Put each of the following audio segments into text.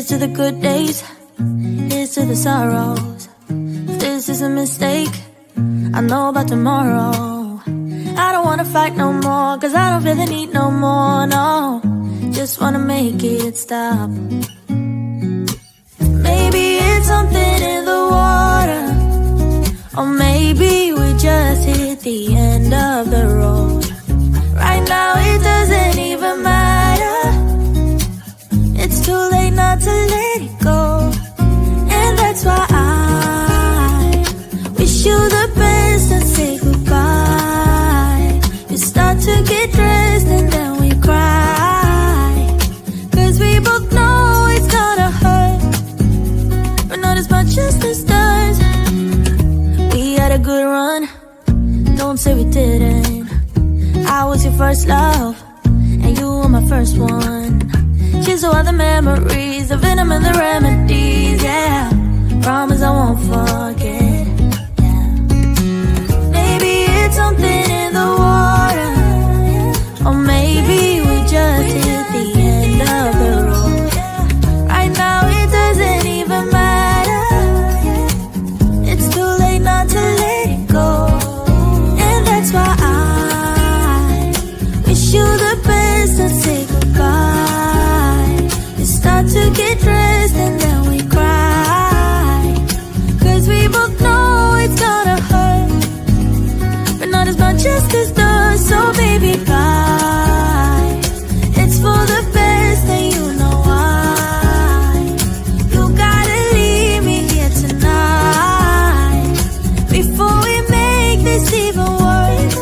Here's to the good days, here's to the sorrows. If this is a mistake, I know about tomorrow. I don't wanna fight no more, cause I don't feel the need no more, no. Just wanna make it stop. Maybe it's something in the water, or maybe we just hit the end of the road. Right now it doesn't even matter. It's too late not to let it go. And that's why I wish you the best and say goodbye. You start to get dressed and then we cry, cause we both know it's gonna hurt, but not as much as this does. We had a good run, don't say we didn't. I was your first love, and you were my first one. Cheers to all the memories, the venom and the remedies, yeah. Promise I won't forget, yeah. Maybe it's something in the water, or maybe we just hit the end of the road. Right now it doesn't even matter. It's too late not to let it go. And that's why I wish you the best and say goodbye. You start to get dressed and then we cry, cause we both know it's gonna hurt, but not as much as this does. So baby, bye. It's for the best and you know why. You gotta leave me here tonight before we make this even worse.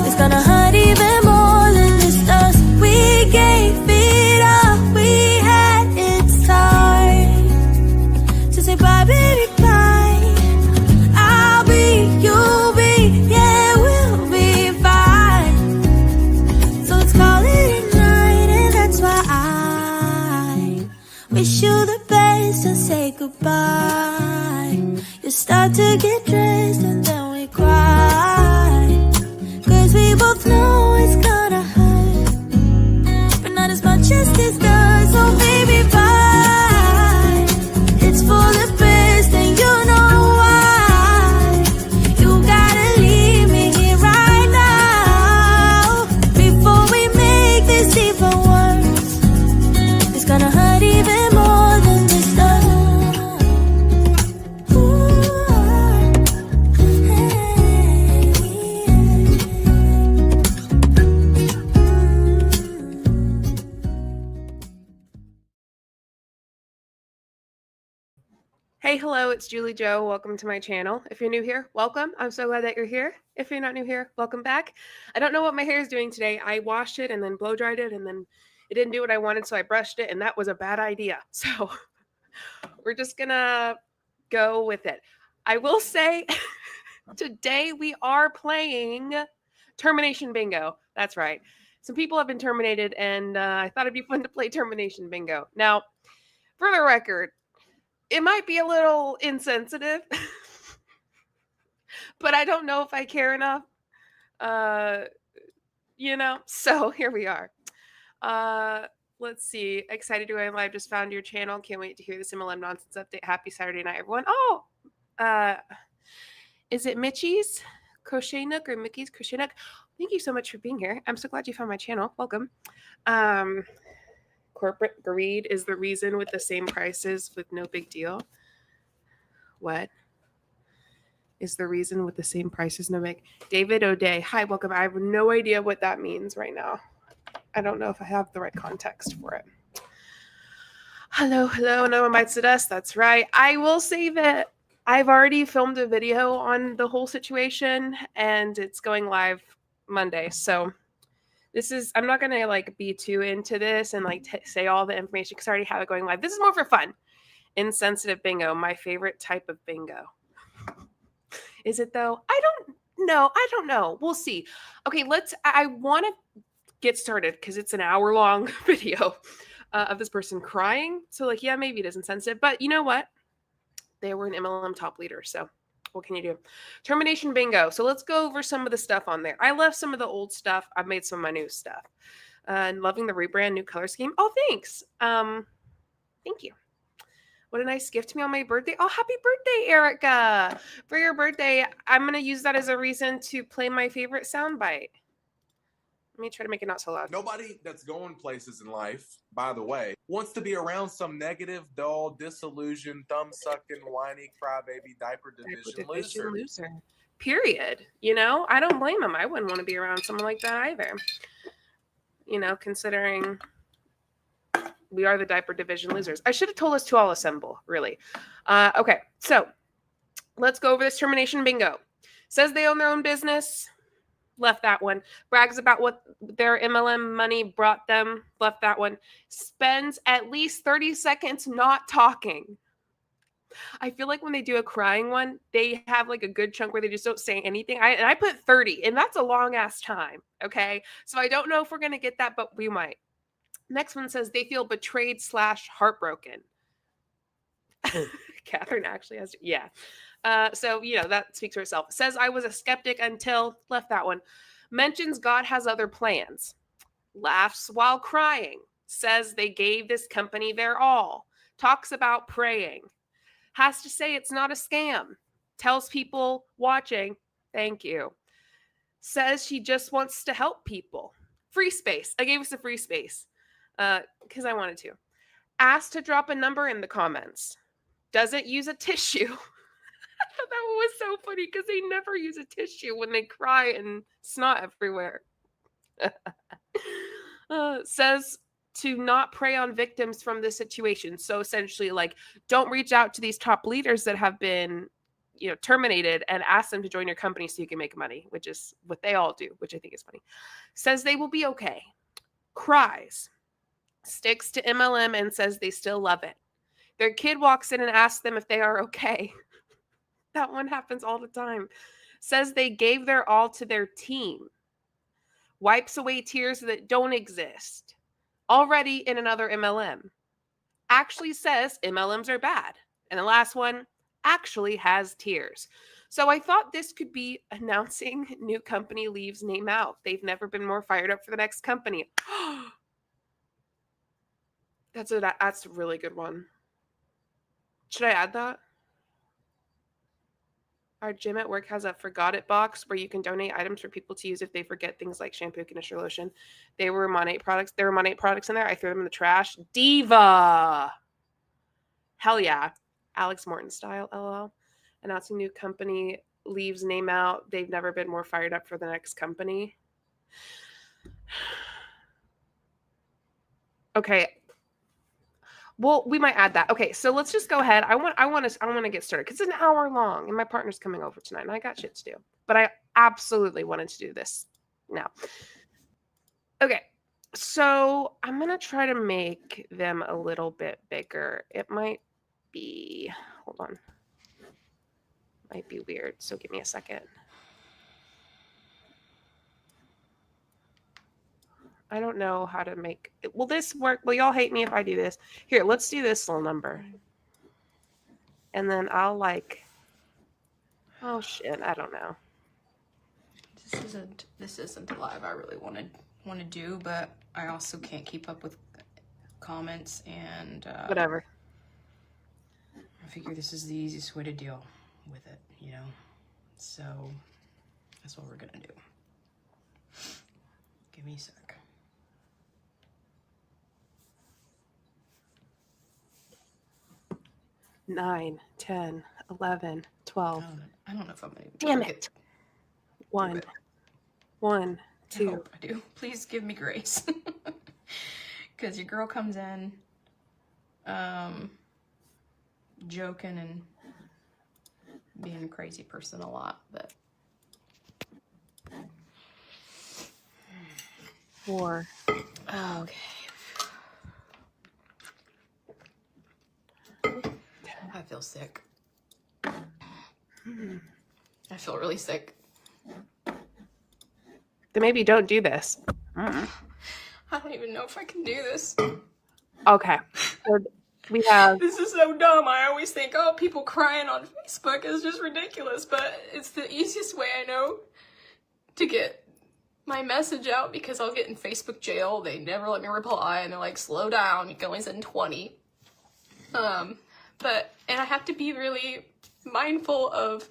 It's gonna hurt even more than this does. We gave it up, we had its time to say bye, baby, bye. I'll be, you'll be, yeah, we'll be fine. So let's call it a night, and that's why I wish you the best and say goodbye. You start to get dressed and then we cry, cause we both know it's gonna hurt, but not as much as this does. So baby, bye. It's for the best and you know why. You gotta leave me here right now before we make this even worse. It's gonna hurt even more than this does. Hey, hello, it's JulieJo. Welcome to my channel. If you're new here, welcome. I'm so glad that you're here. If you're not new here, welcome back. I don't know what my hair is doing today. I washed it and then blow dried it, and then it didn't do what I wanted, so I brushed it, and that was a bad idea. So we're just gonna go with it. I will say today we are playing Termination Bingo. That's right. Some people have been terminated, and I thought it'd be fun to play Termination Bingo. Now, for the record, it might be a little insensitive, but I don't know if I care enough, so here we are. Let's see. Excited to go live. Just found your channel. Can't wait to hear the MLM nonsense update. Happy Saturday night, everyone. Oh, is it Mitchie's Crochet Nook or Mickey's Crochet Nook? Thank you so much for being here. I'm so glad you found my channel. Welcome. Corporate greed is the reason with the same prices with no big deal. What is the reason with the same prices, no big? David O'Day. Hi, welcome. I have no idea what that means right now. I don't know if I have the right context for it. Hello, hello. No one bites the dust. That's right. I will say that I've already filmed a video on the whole situation, and it's going live Monday. So I'm not going to be too into this and say all the information because I already have it going live. This is more for fun. Insensitive bingo, my favorite type of bingo. Is it though? I don't know. We'll see. Okay, I want to get started because it's an hour-long video of this person crying. So yeah, maybe it is insensitive, but you know what? They were an MLM top leader, so what can you do? Termination bingo. So let's go over some of the stuff on there. I left some of the old stuff. I've made some of my new stuff. And loving the rebrand, new color scheme. Oh, thanks. Thank you. What a nice gift to me on my birthday. Oh, happy birthday, Erica. For your birthday, I'm going to use that as a reason to play my favorite soundbite. Let me try to make it not so loud. Nobody that's going places in life, by the way, wants to be around some negative, dull, disillusioned, thumb-sucking, whiny, crybaby, diaper division loser. Period. You know, I don't blame him. I wouldn't want to be around someone like that either. You know, considering we are the diaper division losers. I should have told us to all assemble, really. Okay, so let's go over this termination bingo. Says they own their own business. Left that one. Brags about what their MLM money brought them. Left that one. Spends at least 30 seconds not talking. I feel like when they do a crying one, they have like a good chunk where they just don't say anything. I put 30, and that's a long ass time. Okay. So I don't know if we're going to get that, but we might. Next one says they feel betrayed / heartbroken. Catherine actually has, yeah. So, you know, that speaks for itself. Says I was a skeptic until, left that one. Mentions God has other plans. Laughs while crying. Says they gave this company their all. Talks about praying. Has to say it's not a scam. Tells people watching, thank you. Says she just wants to help people. Free space. I gave us a free space because I wanted to. Asked to drop a number in the comments. Doesn't use a tissue. I thought that one was so funny because they never use a tissue when they cry and snot everywhere. Says to not prey on victims from this situation. So essentially, like, don't reach out to these top leaders that have been, you know, terminated and ask them to join your company so you can make money, which is what they all do, which I think is funny. Says they will be okay. Cries. Sticks to MLM and says they still love it. Their kid walks in and asks them if they are okay. That one happens all the time. Says they gave their all to their team. Wipes away tears that don't exist. Already in another MLM. Actually says MLMs are bad. And the last one actually has tears. So I thought this could be announcing new company leaves name out. They've never been more fired up for the next company. That's a really good one. Should I add that? Our gym at work has a forgot it box where you can donate items for people to use if they forget things like shampoo, conditioner, lotion. There were Monate products in there. I threw them in the trash. Diva. Hell yeah. Alex Morton style, LOL. Announcing new company leaves name out. They've never been more fired up for the next company. Okay. Well, we might add that. Okay, so let's just go ahead. I want to get started because it's an hour long, and my partner's coming over tonight, and I got shit to do. But I absolutely wanted to do this now. Okay, so I'm gonna try to make them a little bit bigger. It might be. Hold on. Might be weird. So give me a second. I don't know how to make. Will this work? Will y'all hate me if I do this? Here, let's do this little number. And then I'll like. Oh shit! I don't know. This isn't live. I really want to do, but I also can't keep up with comments and Whatever. I figure this is the easiest way to deal with it, you know. So that's what we're gonna do. Give me a sec. 9, 10, 11, 12. I don't know if I'm gonna. Damn it. 1, 2. I hope I do. Please give me grace. Because your girl comes in joking and being a crazy person a lot, but 4. okay. I feel sick. I feel really sick. Then maybe don't do this. I don't even know if I can do this. Okay. So we have. This is so dumb. I always think, oh, people crying on Facebook is just ridiculous, but it's the easiest way I know to get my message out because I'll get in Facebook jail. They never let me reply, and they're like, slow down. You can only send 20. And I have to be really mindful of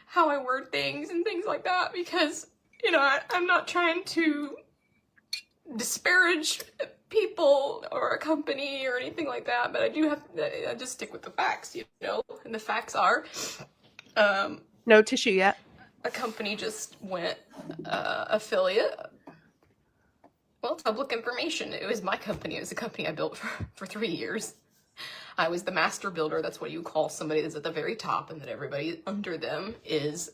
how I word things and things like that, because, you know, I'm not trying to disparage people or a company or anything like that, but I just stick with the facts, you know, and the facts are, No tissue yet. a company just went affiliate. Well, it's public information. It was my company. It was a company I built for 3 years. I was the master builder. That's what you call somebody that's at the very top, and that everybody under them is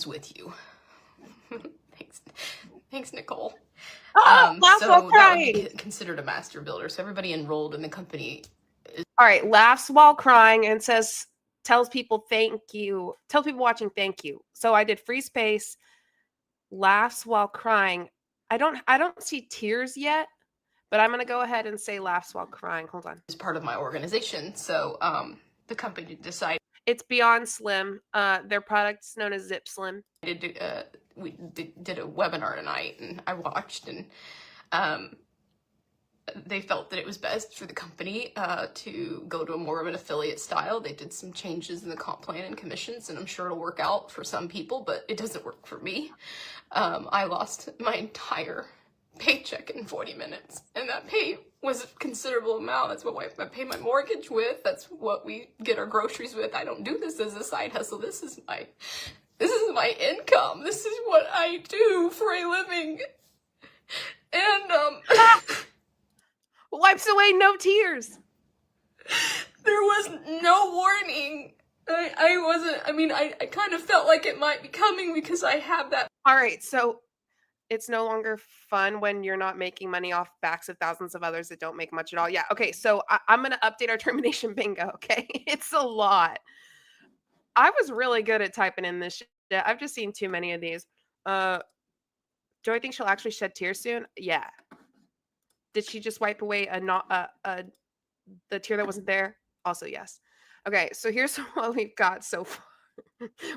with you. Thanks, Nicole. Laughs So while that would be crying. considered a master builder. So everybody enrolled in the company. All right, laughs while crying and tells people thank you. Tells people watching thank you. So I did free space, laughs while crying. I don't see tears yet, but I'm gonna go ahead and say laughs while crying. Hold on. Is part of my organization. So the company decided It's Beyond Slim. Their product's known as Zip Slim. we did a webinar tonight, and I watched, and they felt that it was best for the company to go to a more of an affiliate style. They did some changes in the comp plan and commissions, and I'm sure it'll work out for some people, but it doesn't work for me. I lost my entire paycheck in 40 minutes, and that pay was a considerable amount. That's what I pay my mortgage with. That's what we get our groceries with. I don't do this as a side hustle. This is my income. This is what I do for a living. And Wipes away no tears. there was no warning. I kind of felt like it might be coming because I have that. All right, so it's no longer fun when you're not making money off backs of thousands of others that don't make much at all. Yeah, okay, so I'm going to update our termination bingo, okay? It's a lot. I was really good at typing in this shit. I've just seen too many of these. Do I think she'll actually shed tears soon? Yeah. Did she just wipe away the tear that wasn't there? Also, yes. Okay, so here's what we've got so far.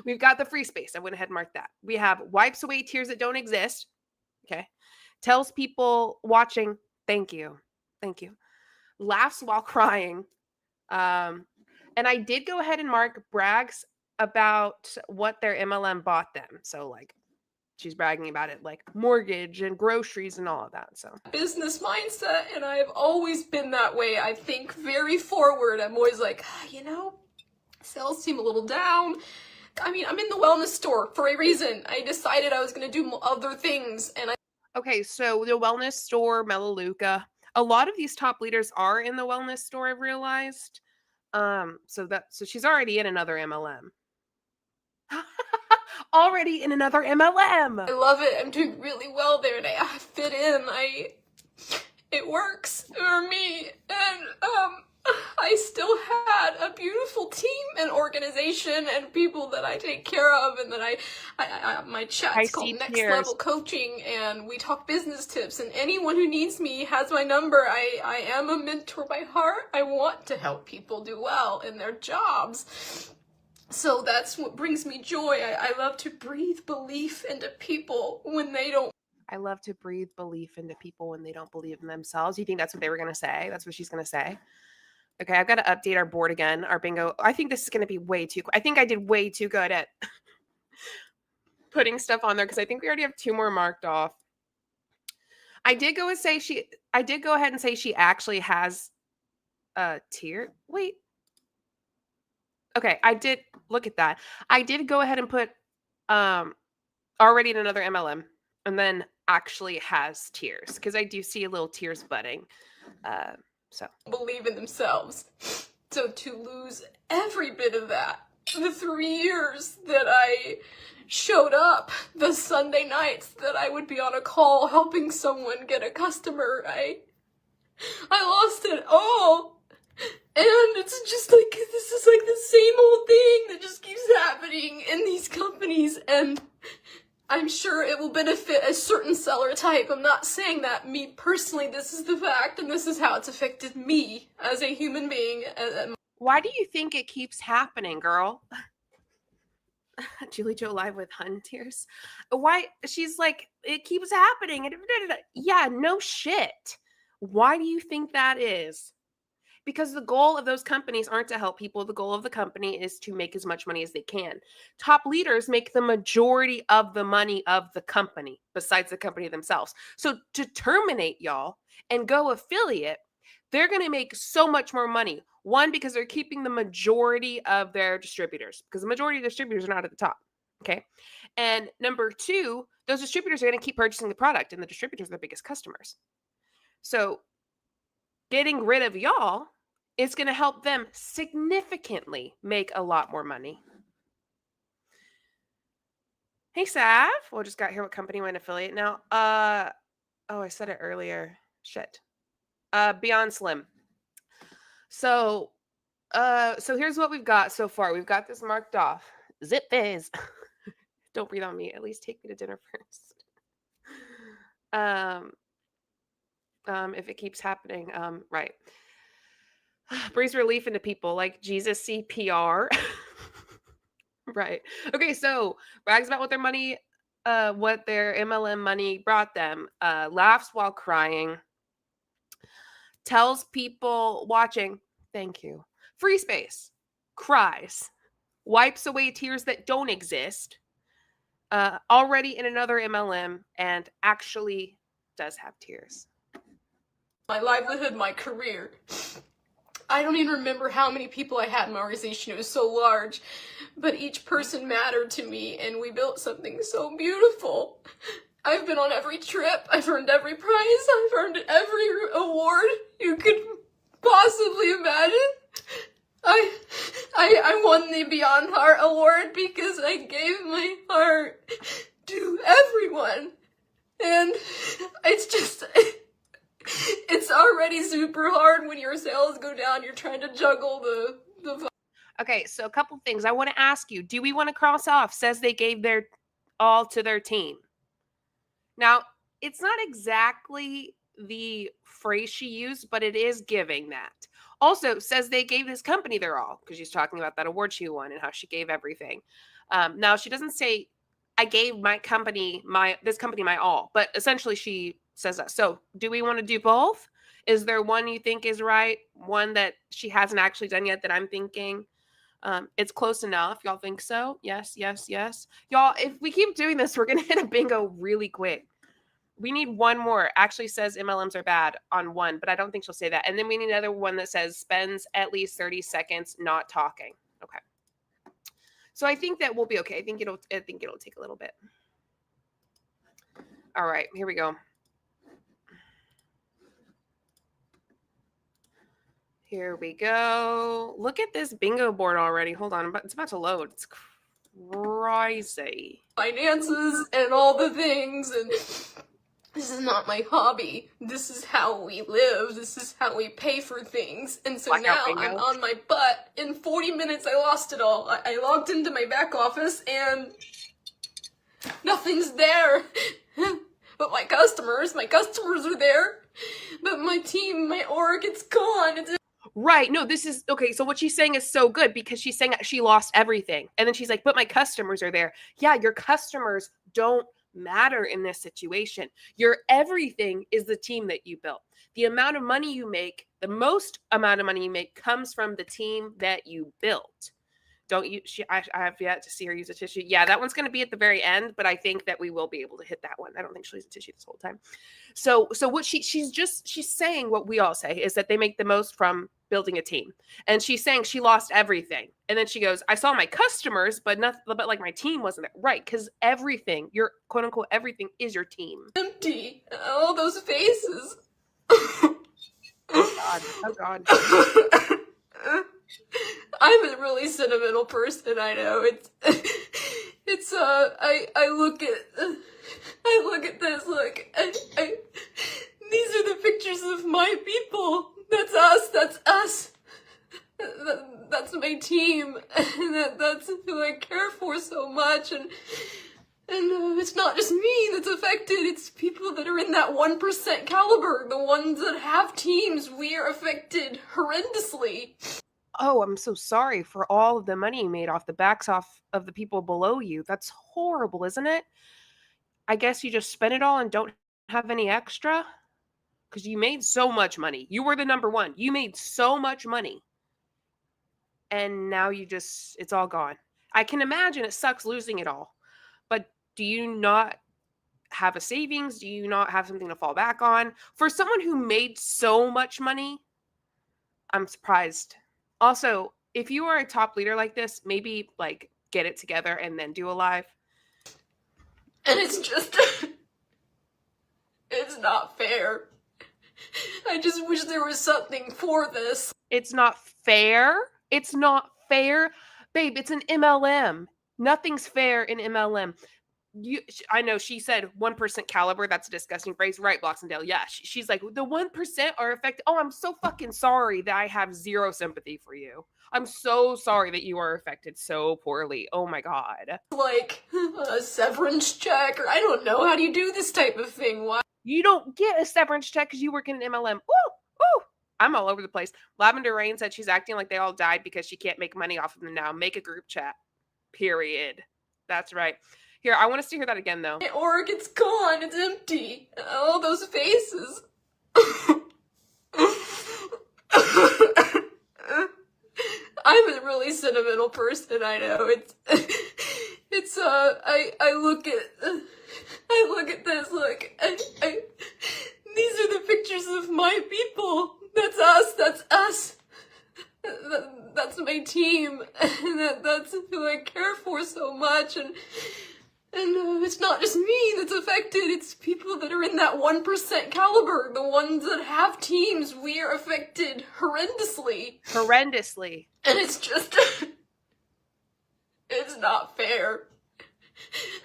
We've got the free space. I went ahead and marked that. We have wipes away tears that don't exist. Okay. Tells people watching, thank you. Thank you. Laughs while crying. And I did go ahead and mark brags about what their MLM bought them. So like she's bragging about it, like mortgage and groceries and all of that. So Business mindset, and I've always been that way. I think very forward. I'm always like, you know, sales seem a little down. I mean, I'm in the wellness store for a reason. I decided I was going to do other things, and okay, so the wellness store, Melaleuca. A lot of these top leaders are in the wellness store, I've realized. So she's already in another MLM. Already in another MLM. I love it. I'm doing really well there, and I fit in. It works for me, and I still had a beautiful team and organization and people that I take care of, and that I my chat's called Next Level Coaching, and we talk business tips, and anyone who needs me has my number. I am a mentor by heart. I want to help people do well in their jobs. So that's what brings me joy. I love to breathe belief into people when they don't. I love to breathe belief into people when they don't believe in themselves. You think that's what they were going to say? That's what she's going to say? Okay, I've got to update our board again, our bingo. I think this is going to be way too... I think I did way too good at putting stuff on there because I think we already have 2 more marked off. I did go ahead and say she actually has a tier. Wait. Okay, I did look at that. I did go ahead and put already in another MLM, and then actually has tears because I do see a little tears budding. So Believe in themselves. So to lose every bit of that, the 3 years that I showed up, the Sunday nights that I would be on a call helping someone get a customer, I lost it all. And it's just like, this is like the same old thing that just keeps happening in these companies, and I'm sure it will benefit a certain seller type. I'm not saying that me personally, this is the fact, and this is how it's affected me as a human being. Why do you think it keeps happening, girl? JulieJo live with Hun tears. Why? She's like, it keeps happening. Yeah, no shit. Why do you think that is? because the goal of those companies aren't to help people. The goal of the company is to make as much money as they can. Top leaders make the majority of the money of the company besides the company themselves. So to terminate y'all and go affiliate, they're going to make so much more money. One, because they're keeping the majority of their distributors, because the majority of distributors are not at the top. Okay. And number two, those distributors are going to keep purchasing the product, and the distributors are the biggest customers. So getting rid of y'all is going to help them significantly make a lot more money. Hey, Sav. Well, just got here. What company went affiliate now? Oh, I said it earlier. Shit. Beyond Slim. So here's what we've got so far. We've got this marked off. Zip Fizz. Don't breathe on me. At least take me to dinner first. If it keeps happening, right. Breathes relief into people like Jesus CPR. Right. Okay, so brags about what their money, what their MLM money brought them. Laughs while crying. Tells people watching, thank you. Free space. Cries. Wipes away tears that don't exist. Already in another MLM and actually does have tears. My livelihood, my career. I don't even remember how many people I had in my organization. It was so large, but each person mattered to me, and we built something so beautiful. I've been on every trip. I've earned every prize. I've earned every award you could possibly imagine. I won the Beyond Heart Award because I gave my heart to everyone. And it's just, it's already super hard when your sales go down. You're trying to juggle the Okay, so a couple things I want to ask you. Do we want to cross off says they gave their all to their team? Now, it's not exactly the phrase she used, but it is giving that. Also, says they gave this company their all, because she's talking about that award she won and how she gave everything. Now, she doesn't say, I gave this company my all, but essentially she says that. So do we want to do both? Is there one you think is right? One that she hasn't actually done yet that I'm thinking? It's close enough. Y'all think so? Yes, yes, yes. Y'all, if we keep doing this, we're going to hit a bingo really quick. We need one more. Actually says MLMs are bad on one, but I don't think she'll say that. And then we need another one that says spends at least 30 seconds not talking. Okay. So I think that we'll be okay. I think it'll take a little bit. All right, here we go. Here we go. Look at this bingo board already. Hold on, it's about to load. It's crazy. Finances and all the things, and this is not my hobby. This is how we live. This is how we pay for things. And so now I'm on my butt. In 40 minutes, I lost it all. I logged into my back office and nothing's there. But my customers are there. But my team, my org, it's gone. Right. No, this is okay. So what she's saying is so good because she's saying that she lost everything. And then she's like, but my customers are there. Yeah, your customers don't matter in this situation. Your everything is the team that you built. The amount of money you make, the most amount of money you make comes from the team that you built. I have yet to see her use a tissue. Yeah, that one's going to be at the very end, but I think that we will be able to hit that one. I don't think she'll use a tissue this whole time. So what she's saying what we all say is that they make the most from building a team. And she's saying she lost everything. And then she goes, I saw my customers, but like my team wasn't there. Right, because everything, your quote unquote everything is your team. Empty. All those faces. Oh God. I'm a really sentimental person, I know. I look at this, these are the pictures of my people. That's us. That's my team. That's who I care for so much, and it's not just me that's affected, it's people that are in that 1% caliber, the ones that have teams. We are affected horrendously. Oh, I'm so sorry for all of the money you made off the backs off of the people below you. That's horrible, isn't it? I guess you just spend it all and don't have any extra? because you made so much money. You were the number one. You made so much money. And now it's all gone. I can imagine it sucks losing it all. But do you not have a savings? Do you not have something to fall back on? For someone who made so much money, I'm surprised. Also, if you are a top leader like this, maybe like get it together and then do a live. And it's just, it's not fair. I just wish there was something for this. It's not fair. It's not fair. Babe, it's an MLM. Nothing's fair in MLM. I know she said 1% caliber. That's a disgusting phrase. Right, Bloxendale. Yeah, she's like, the 1% are affected. Oh, I'm so fucking sorry that I have zero sympathy for you. I'm so sorry that you are affected so poorly. Oh my God. Like a severance check, or I don't know. How do you do this type of thing? Why? You don't get a severance check because you work in an MLM. Woo! I'm all over the place. Lavender Rain said she's acting like they all died because she can't make money off of them now. Make a group chat. Period. That's right. Here, I want us to hear that again, though. My org, it's gone. It's empty. All those faces. I'm a really sentimental person, I know. I look at this, look, these are the pictures of my people. That's us. That's my team. That's who I care for so much, and it's not just me that's affected, it's people that are in that 1% caliber, the ones that have teams. We are affected horrendously. Horrendously. And it's just, it's not fair.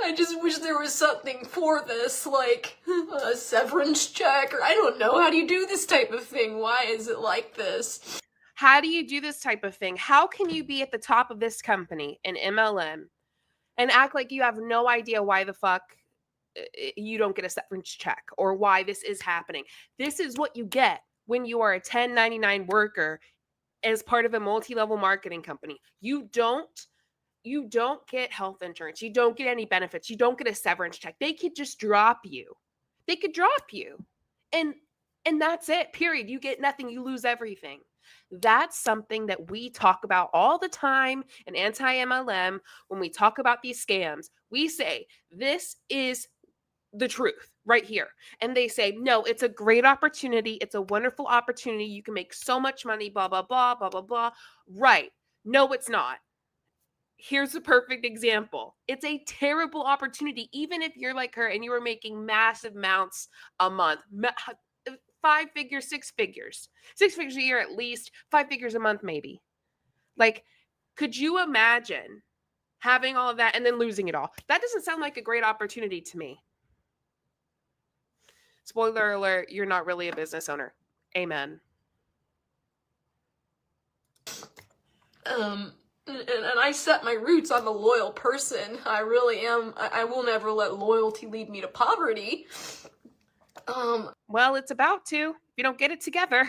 I just wish there was something for this, like a severance check, or I don't know. How do you do this type of thing? Why is it like this? How do you do this type of thing? How can you be at the top of this company, an MLM, and act like you have no idea why the fuck you don't get a severance check or why this is happening? This is what you get when you are a 1099 worker as part of a multi-level marketing company. You don't get health insurance. You don't get any benefits. You don't get a severance check. They could just drop you. They could drop you. And that's it. Period. You get nothing. You lose everything. That's something that we talk about all the time in anti-MLM. When we talk about these scams, we say, this is the truth right here. And they say, no, it's a great opportunity. It's a wonderful opportunity. You can make so much money, blah, blah, blah, blah, blah, blah. Right. No, it's not. Here's a perfect example. It's a terrible opportunity. Even if you're like her and you were making massive amounts a month, 5 figures, 6 figures, 6 figures a year at least, 5 figures a month maybe. Like, could you imagine having all of that and then losing it all? That doesn't sound like a great opportunity to me. Spoiler alert, you're not really a business owner. Amen. And I set my roots. I'm a loyal person. I really am. I will never let loyalty lead me to poverty. Well, it's about to. If you don't get it together.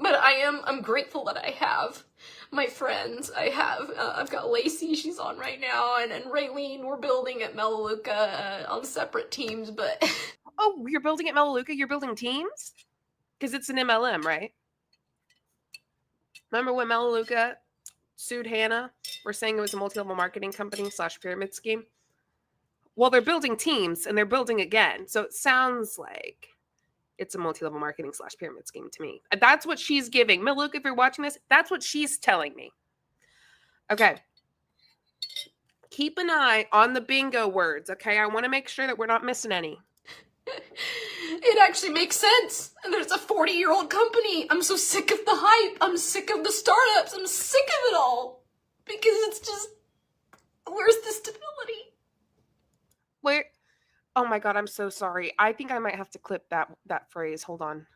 But I'm grateful that I have my friends. I've got Lacey, she's on right now, and Raylene. We're building at Melaleuca on separate teams, but... Oh, you're building at Melaleuca? You're building teams? Because it's an MLM, right? Remember when Melaleuca sued Hannah for saying it was a multi-level marketing company / pyramid scheme? Well, they're building teams, and they're building again. So it sounds like it's a multi-level marketing / pyramid scheme to me. That's what she's giving. Melaleuca, if you're watching this, that's what she's telling me. Okay. Keep an eye on the bingo words, okay? I want to make sure that we're not missing any. It actually makes sense. And there's a 40-year-old company. I'm so sick of the hype. I'm sick of the startups. I'm sick of it all. Because it's just, where's the stability? Where? Oh my God, I'm so sorry. I think I might have to clip that phrase. Hold on.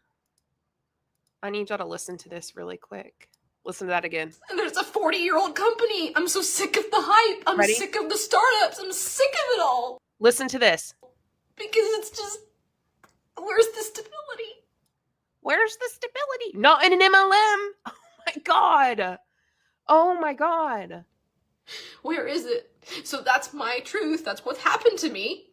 I need y'all to listen to this really quick. Listen to that again. And there's a 40-year-old company. I'm so sick of the hype. I'm Ready? sick of the startups. I'm sick of it all. Listen to this. Because it's just, where's the stability? Where's the stability? Not in an MLM. Oh my God. Oh my God. Where is it? So that's my truth. That's what happened to me.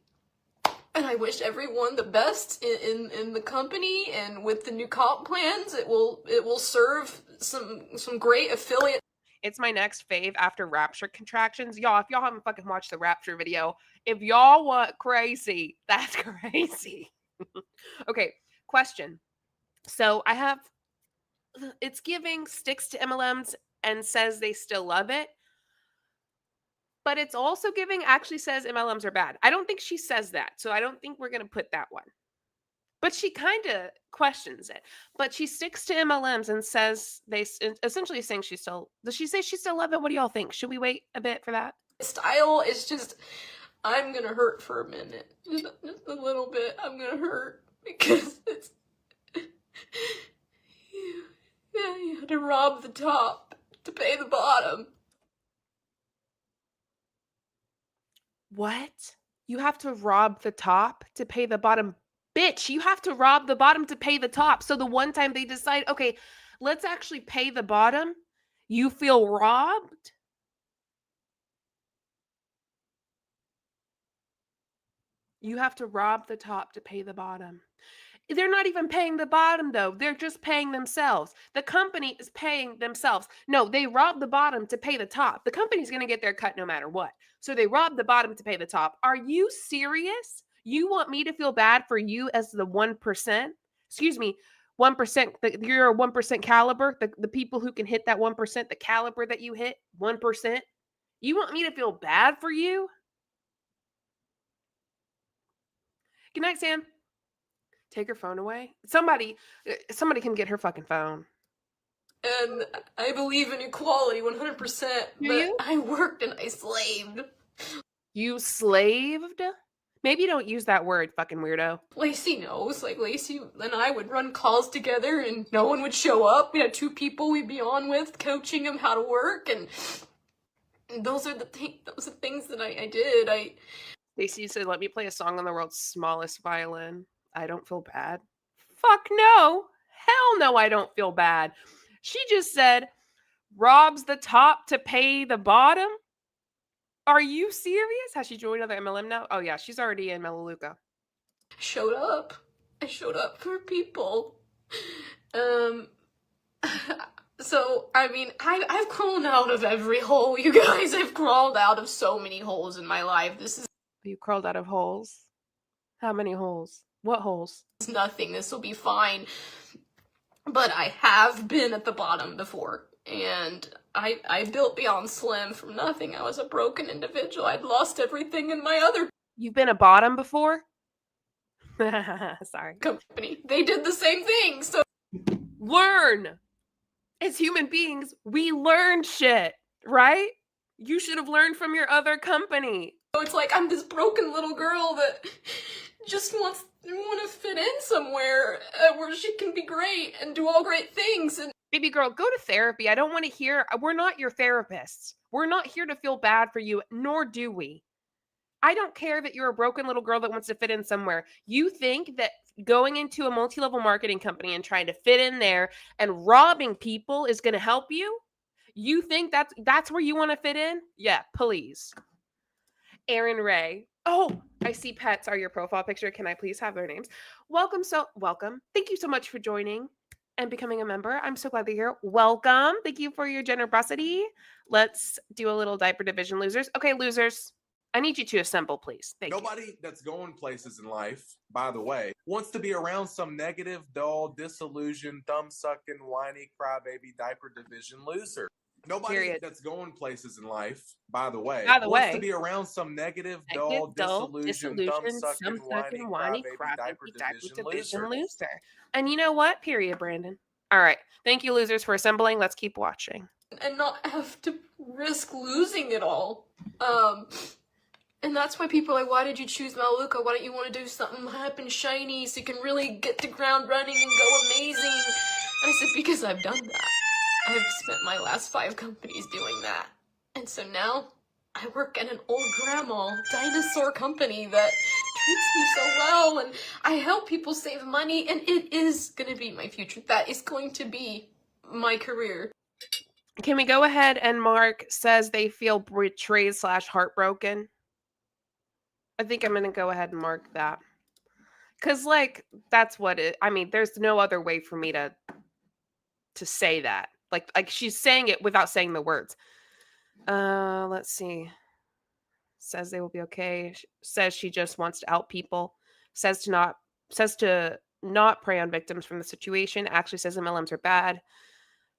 And I wish everyone the best in the company, and with the new comp plans, it will serve some great affiliate. It's my next fave after Rapture contractions. Y'all, if y'all haven't fucking watched the Rapture video, if y'all want crazy, that's crazy. Okay, question. So I have, it's giving sticks to MLMs and says they still love it. But it's also giving actually says MLMs are bad. I don't think she says that. So I don't think we're going to put that one. But she kind of questions it. But she sticks to MLMs and says they essentially saying she still, does she say she still love it? What do y'all think? Should we wait a bit for that? Style is just, I'm going to hurt for a minute. Just a little bit. I'm going to hurt because it's, yeah, you had to rob the top to pay the bottom. What? You have to rob the top to pay the bottom? Bitch, you have to rob the bottom to pay the top. So the one time they decide, okay, let's actually pay the bottom, you feel robbed? You have to rob the top to pay the bottom. They're not even paying the bottom, though. They're just paying themselves. The company is paying themselves. No, they rob the bottom to pay the top. The company's going to get their cut no matter what. So they rob the bottom to pay the top. Are you serious? You want me to feel bad for you as the 1%? Excuse me, 1%. You're a 1% caliber. The people who can hit that 1%, the caliber that you hit, 1%. You want me to feel bad for you? Good night, Sam. Take her phone away. Somebody can get her fucking phone. And I believe in equality 100%, Do but you? I worked and I slaved. You slaved? Maybe don't use that word, fucking weirdo. Lacey knows. Like, Lacey and I would run calls together and no one would show up. We had 2 people we'd be on with, coaching them how to work, and those are the things that I did. Lacey said, let me play a song on the world's smallest violin. I don't feel bad. Fuck no. Hell no, I don't feel bad. She just said, robs the top to pay the bottom? Are you serious? Has she joined another MLM now? Oh yeah, she's already in Melaleuca. showed up. I showed up for people. So, I mean, I've crawled out of every hole, you guys. I've crawled out of so many holes in my life. This is You crawled out of holes? How many holes? What holes? nothing. This will be fine. But I have been at the bottom before. And I built beyond slim from nothing. I was a broken individual. I'd lost everything in my other You've been a bottom before? Sorry. company. They did the same thing. So Learn. As human beings, we learn shit, right? You should have learned from your other company. it's like I'm this broken little girl that just want to fit in somewhere where she can be great and do all great things. And Baby girl, go to therapy. I don't want to hear. We're not your therapists. We're not here to feel bad for you, nor do we. I don't care that you're a broken little girl that wants to fit in somewhere. You think that going into a multi-level marketing company and trying to fit in there and robbing people is going to help you? You think that's where you want to fit in? Yeah, please. Aaron Ray. Oh, I see pets are your profile picture. Can I please have their names? Welcome. Thank you so much for joining and becoming a member. I'm so glad that you're here. Welcome. Thank you for your generosity. Let's do a little diaper division, losers. Okay, losers. I need you to assemble, please. Thank you. Nobody that's going places in life, by the way, wants to be around some negative, dull, disillusioned, thumb-sucking, whiny, crybaby, diaper division loser. Nobody Period. that's going places in life, by the way, By the wants way, to be around some negative, dull, disillusioned, thumb-sucking, whiny, crybaby, diaper division loser. And you know what? Period, Brandon. All right. Thank you, losers, for assembling. Let's keep watching. not have to risk losing it all. And that's why people are like, why did you choose Melaleuca? Why don't you want to do something hype and shiny so you can really get the ground running and go amazing? And I said, because I've done that. I've spent my last 5 companies doing that. And so now I work at an old grandma dinosaur company that treats me so well, and I help people save money, and it is going to be my future. That is going to be my career. Can we go ahead and Mark says they feel betrayed / heartbroken? I think I'm going to go ahead and mark that. Because, like, that's what it... I mean, there's no other way for me to say that. Like she's saying it without saying the words. Let's see. Says they will be okay. Says she just wants to help people. Says to not prey on victims from the situation. Actually says MLMs are bad.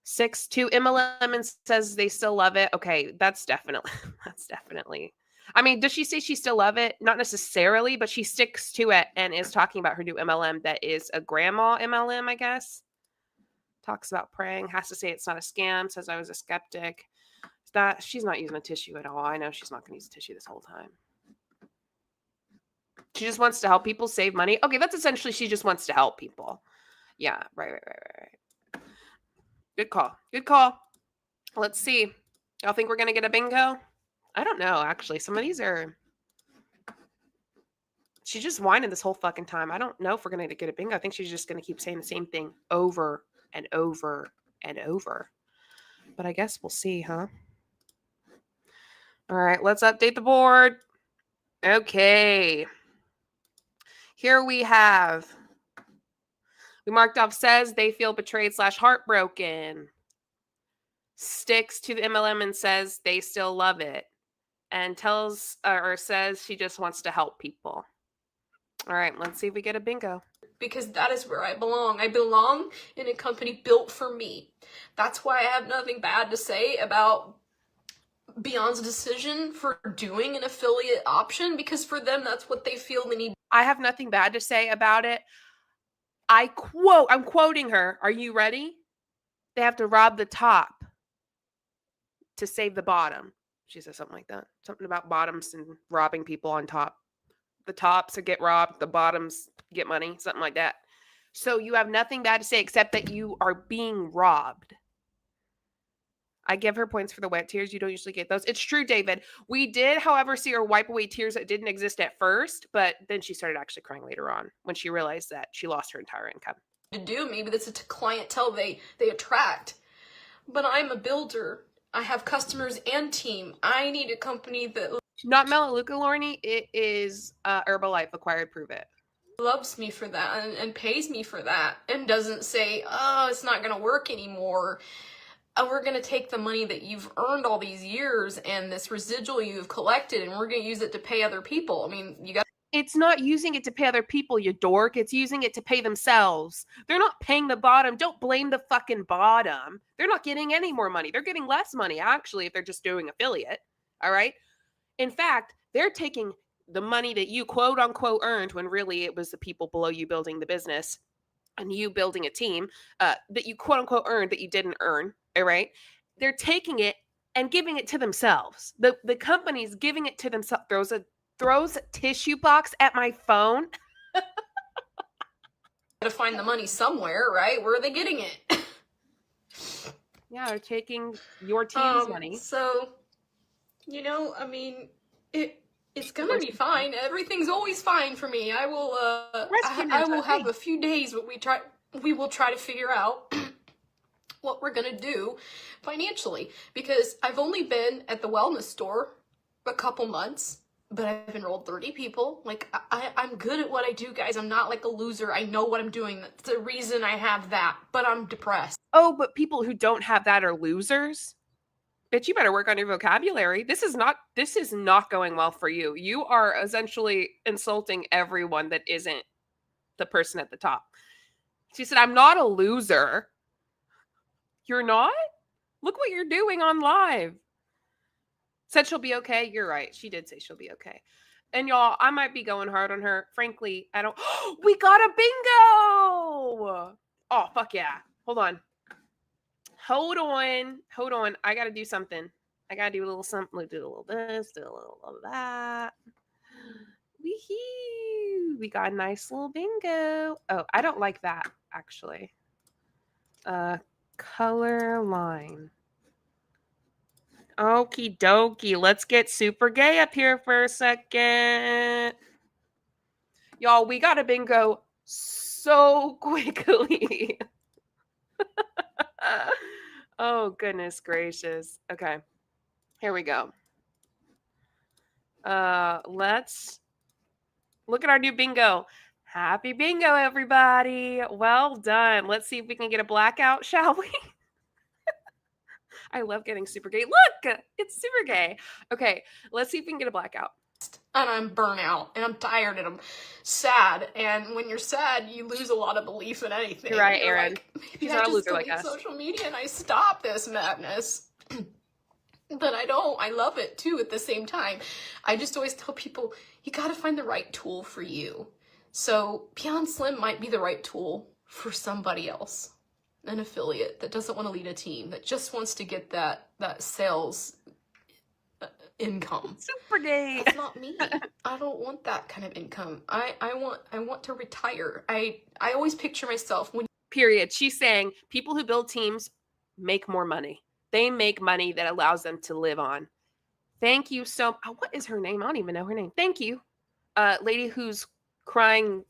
6 to MLM and says they still love it. Okay, that's definitely. I mean, does she say she still love it? Not necessarily, but she sticks to it and is talking about her new MLM that is a grandma MLM, I guess. Talks about praying, has to say it's not a scam, says I was a skeptic. She's not using a tissue at all. I know she's not going to use a tissue this whole time. She just wants to help people save money. Okay, that's essentially she just wants to help people. Yeah, right. Good call. Let's see. Y'all think we're going to get a bingo? I don't know, actually. Some of these are... She's just whining this whole fucking time. I don't know if we're going to get a bingo. I think she's just going to keep saying the same thing over and over and over. But I guess we'll see, huh? All right, let's update the board. Okay. Here we marked off says they feel betrayed / heartbroken. Sticks to the MLM and says they still love it. And tells or says she just wants to help people. All right, let's see if we get a bingo. Because that is where I belong. I belong in a company built for me. That's why I have nothing bad to say about Beyond's decision for doing an affiliate option, because for them, that's what they feel they need. I have nothing bad to say about it. I'm quoting her. Are you ready? They have to rob the top to save the bottom. She says something like that. Something about bottoms and robbing people on top. The tops get robbed, the bottoms get money, something like that. So you have nothing bad to say except that you are being robbed. I give her points for the wet tears. You don't usually get those. It's true, David. We did, however, see her wipe away tears that didn't exist at first, but then she started actually crying later on when she realized that she lost her entire income. To do. Maybe that's a clientele they attract. But I'm a builder. I have customers and team. I need a company that... Not Melaleuca, Lorne. It is Herbalife acquired Prove It. Loves me for that and pays me for that and doesn't say, oh, it's not going to work anymore. We're going to take the money that you've earned all these years and this residual you've collected and we're going to use it to pay other people. I mean, you got... It's not using it to pay other people, you dork. It's using it to pay themselves. They're not paying the bottom. Don't blame the fucking bottom. They're not getting any more money. They're getting less money, actually, if they're just doing affiliate. All right? In fact, they're taking the money that you quote unquote earned when really it was the people below you building the business and you building a team that you quote unquote earned that you didn't earn. All right. They're taking it and giving it to themselves. The company's giving it to themselves. Throws a tissue box at my phone. To find the money somewhere, right? Where are they getting it? Yeah, they're taking your team's money. So, you know, I mean, it's gonna be fine. Everything's always fine for me. I will I will have a few days but we will try to figure out what we're gonna do financially, because I've only been at the wellness store a couple months, but I've enrolled 30 people. Like, I'm good at what I do, guys. I'm not like a loser. I know what I'm doing. That's the reason I have that, but I'm depressed. Oh, but people who don't have that are losers? Bitch, you better work on your vocabulary. This is not going well for you. You are essentially insulting everyone that isn't the person at the top. She said, I'm not a loser. You're not? Look what you're doing on live. Said she'll be okay. You're right. She did say she'll be okay. And y'all, I might be going hard on her. Frankly, I don't... We got a bingo! Oh, fuck yeah. Hold on. I got to do something. I got to do a little something. Do a little this, do a little of that. Wee-hee. We got a nice little bingo. Oh, I don't like that, actually. Color line. Okie dokie. Let's get super gay up here for a second. Y'all, we got a bingo so quickly. Oh, goodness gracious. Okay. Here we go. Let's Look at our new bingo. Happy bingo, everybody. Well done. Let's see if we can get a blackout, shall we? I love getting super gay. Look, it's super gay. Okay, let's see if we can get a blackout. And I'm burnt out, and I'm tired, and I'm sad. And when you're sad, you lose a lot of belief in anything. You're right, Erin. Like, maybe She's I not a just loser like delete us. social media and I stop this madness. But I don't. I love it too at the same time. I just always tell people, you gotta find the right tool for you. So Beyond Slim might be the right tool for somebody else. An affiliate that doesn't want to lead a team, that just wants to get that sales income. Super gay. That's not me. I don't want that kind of income. I want to retire. I always picture myself when Period. She's saying people who build teams make more money. They make money that allows them to live on. Thank you so what is her name? I don't even know her name. Thank you. Lady who's crying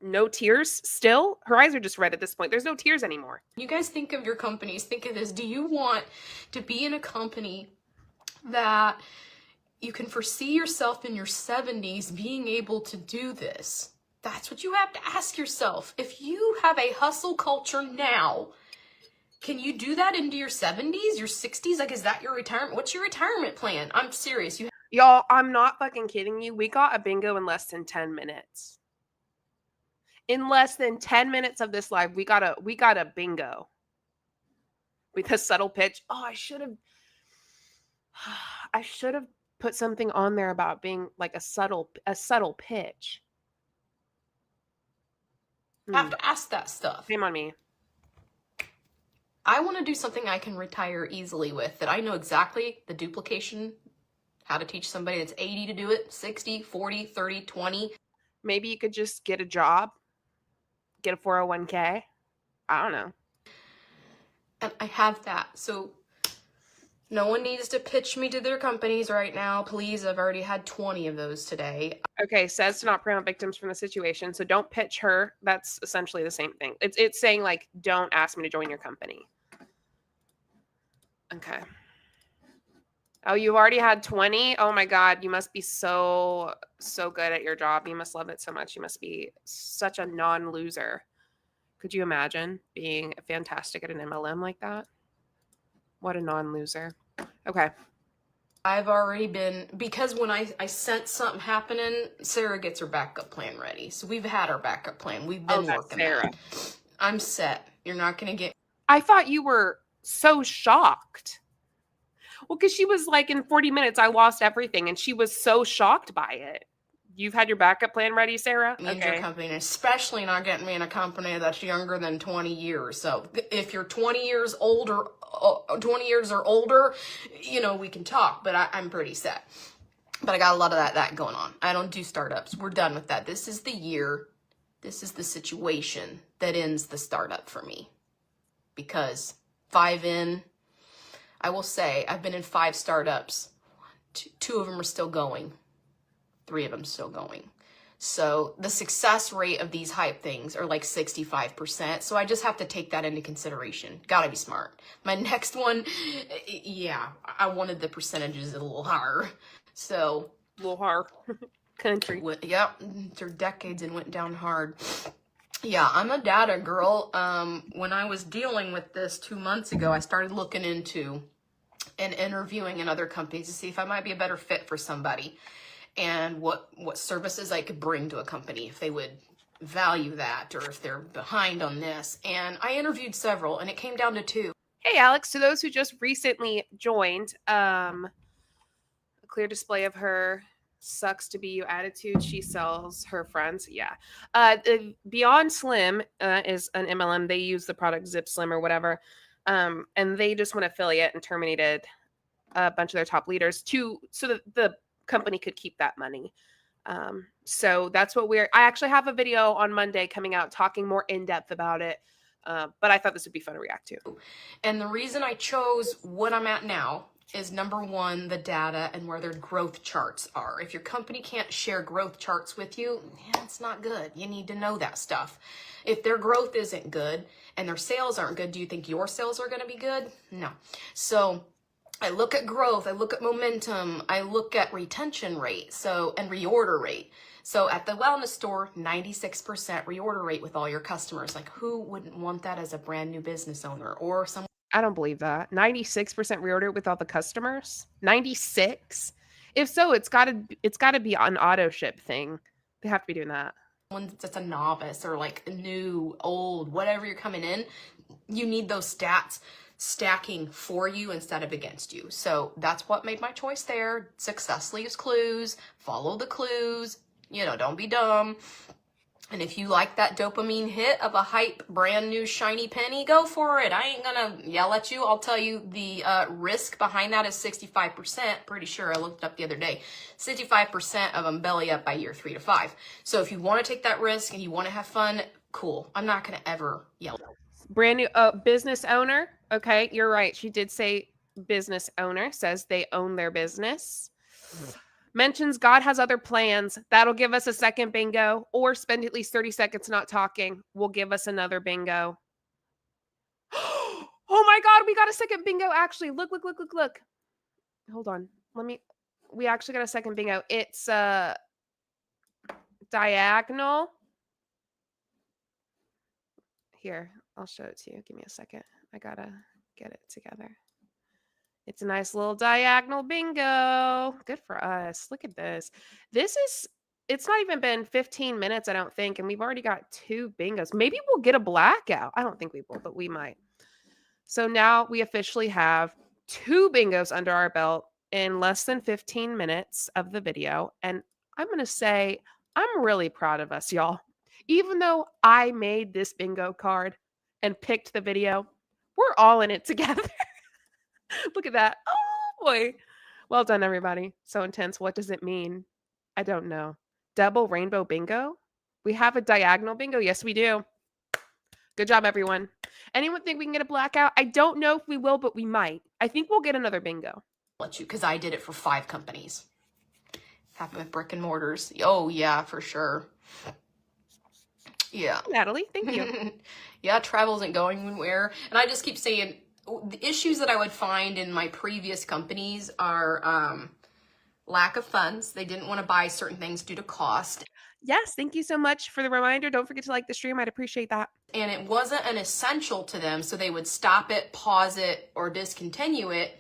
no tears still. Her eyes are just red at this point. There's no tears anymore. you guys think of your companies, think of this. Do you want to be in a company that you can foresee yourself in your 70s being able to do this? That's what you have to ask yourself. If you have a hustle culture now, can you do that into your 70s, your 60s? Like, is that your retirement? What's your retirement plan? I'm serious. Y'all, I'm not fucking kidding you. We got a bingo in less than 10 minutes. In less than 10 minutes of this live, we got a bingo with a subtle pitch. Oh, I should have put something on there about being like a subtle pitch. have to ask that stuff. Shame on me. I want to do something I can retire easily with, that I know exactly the duplication, how to teach somebody that's 80 to do it, 60, 40, 30, 20. Maybe you could just get a job, get a 401k. I don't know. And I have that. So no one needs to pitch me to their companies right now. Please, I've already had 20 of those today. Okay, says to not prey on victims from the situation. So don't pitch her. That's essentially the same thing. It's saying like, don't ask me to join your company. Okay. Oh, you've already had 20? Oh my God, you must be so good at your job. You must love it so much. You must be such a non-loser. Could you imagine being fantastic at an MLM like that? What a non-loser. Okay. I've already been, because when I sense something happening, Sarah gets her backup plan ready. So we've had our backup plan. We've been working Sarah. that. I'm set. You're not going to get... I thought you were so shocked. Well, because she was like, in 40 minutes, I lost everything. And she was so shocked by it. You've had your backup plan ready, Sarah? in your company, and especially not getting me in a company that's younger than 20 years. So if you're 20 years older, 20 years or older, you know, we can talk, but I'm pretty set. But I got a lot of that going on. I don't do startups. We're done with that. This is the year. This is the situation that ends the startup for me. Because 5 in, I will say, I've been in 5 startups. 2 of them are still going. 3 of them still going. So the success rate of these hype things are like 65%. So I just have to take that into consideration. Gotta be smart. My next one, yeah, I wanted the percentages a little higher. So. A little hard. Country. Yep. They're decades and went down hard. Yeah, I'm a data girl. When I was dealing with this 2 months ago, I started looking into and interviewing in other companies to see if I might be a better fit for somebody. And what services I could bring to a company, if they would value that, or if they're behind on this. And I interviewed several, and it came down to 2. Hey, Alex, to those who just recently joined, a clear display of her sucks to be you attitude she sells her friends. Yeah. Beyond Slim is an MLM. They use the product Zip Slim or whatever. And they just went affiliate and terminated a bunch of their top leaders so that the company could keep that money. So that's what I actually have a video on Monday coming out talking more in depth about it. But I thought this would be fun to react to. And the reason I chose what I'm at now is, number 1, the data and where their growth charts are. If your company can't share growth charts with you, it's not good. You need to know that stuff. If their growth isn't good and their sales aren't good, do you think your sales are going to be good? No. So I look at growth, I look at momentum, I look at retention rate, and reorder rate. So at the wellness store, 96% reorder rate with all your customers. Like, who wouldn't want that as a brand new business owner or someone? I don't believe that. 96% reorder with all the customers? 96? If so, it's got to be an auto ship thing. They have to be doing that. That's a novice or like new, old, whatever you're coming in, you need those stats stacking for you instead of against you. So that's what made my choice there. Successfully use clues, follow the clues, don't be dumb. And if you like that dopamine hit of a hype, brand new shiny penny, go for it. I ain't gonna yell at you. I'll tell you the risk behind that is 65%. Pretty sure I looked it up the other day. 65% of them belly up by year 3 to 5. So if you want to take that risk and you want to have fun, cool. I'm not gonna ever yell. Brand new business owner. Okay, you're right. She did say business owner, says they own their business. Mentions God has other plans. That'll give us a second bingo, or spend at least 30 seconds not talking. Will give us another bingo. Oh my God, we got a second bingo. Actually, look. Hold on. We actually got a second bingo. It's diagonal. Here, I'll show it to you. Give me a second. I gotta get it together. It's a nice little diagonal bingo. Good for us. Look at this. It's not even been 15 minutes, I don't think, and we've already got 2 bingos. Maybe we'll get a blackout. I don't think we will, but we might. So now we officially have 2 bingos under our belt in less than 15 minutes of the video. And I'm going to say I'm really proud of us, y'all. Even though I made this bingo card and picked the video, we're all in it together. Look at that. Oh boy. Well done, everybody. So intense. What does it mean? I don't know. Double rainbow bingo? We have a diagonal bingo? Yes, we do. Good job, everyone. Anyone think we can get a blackout? I don't know if we will, but we might. I think we'll get another bingo. Let you, because I did it for 5 companies. Half with brick and mortars. Oh, yeah, for sure. Yeah. Natalie, thank you. Yeah, travel isn't going anywhere. And I just keep saying, the issues that I would find in my previous companies are lack of funds. They didn't want to buy certain things due to cost. Yes, thank you so much for the reminder. Don't forget to like the stream. I'd appreciate that. And it wasn't an essential to them, so they would stop it, pause it, or discontinue it.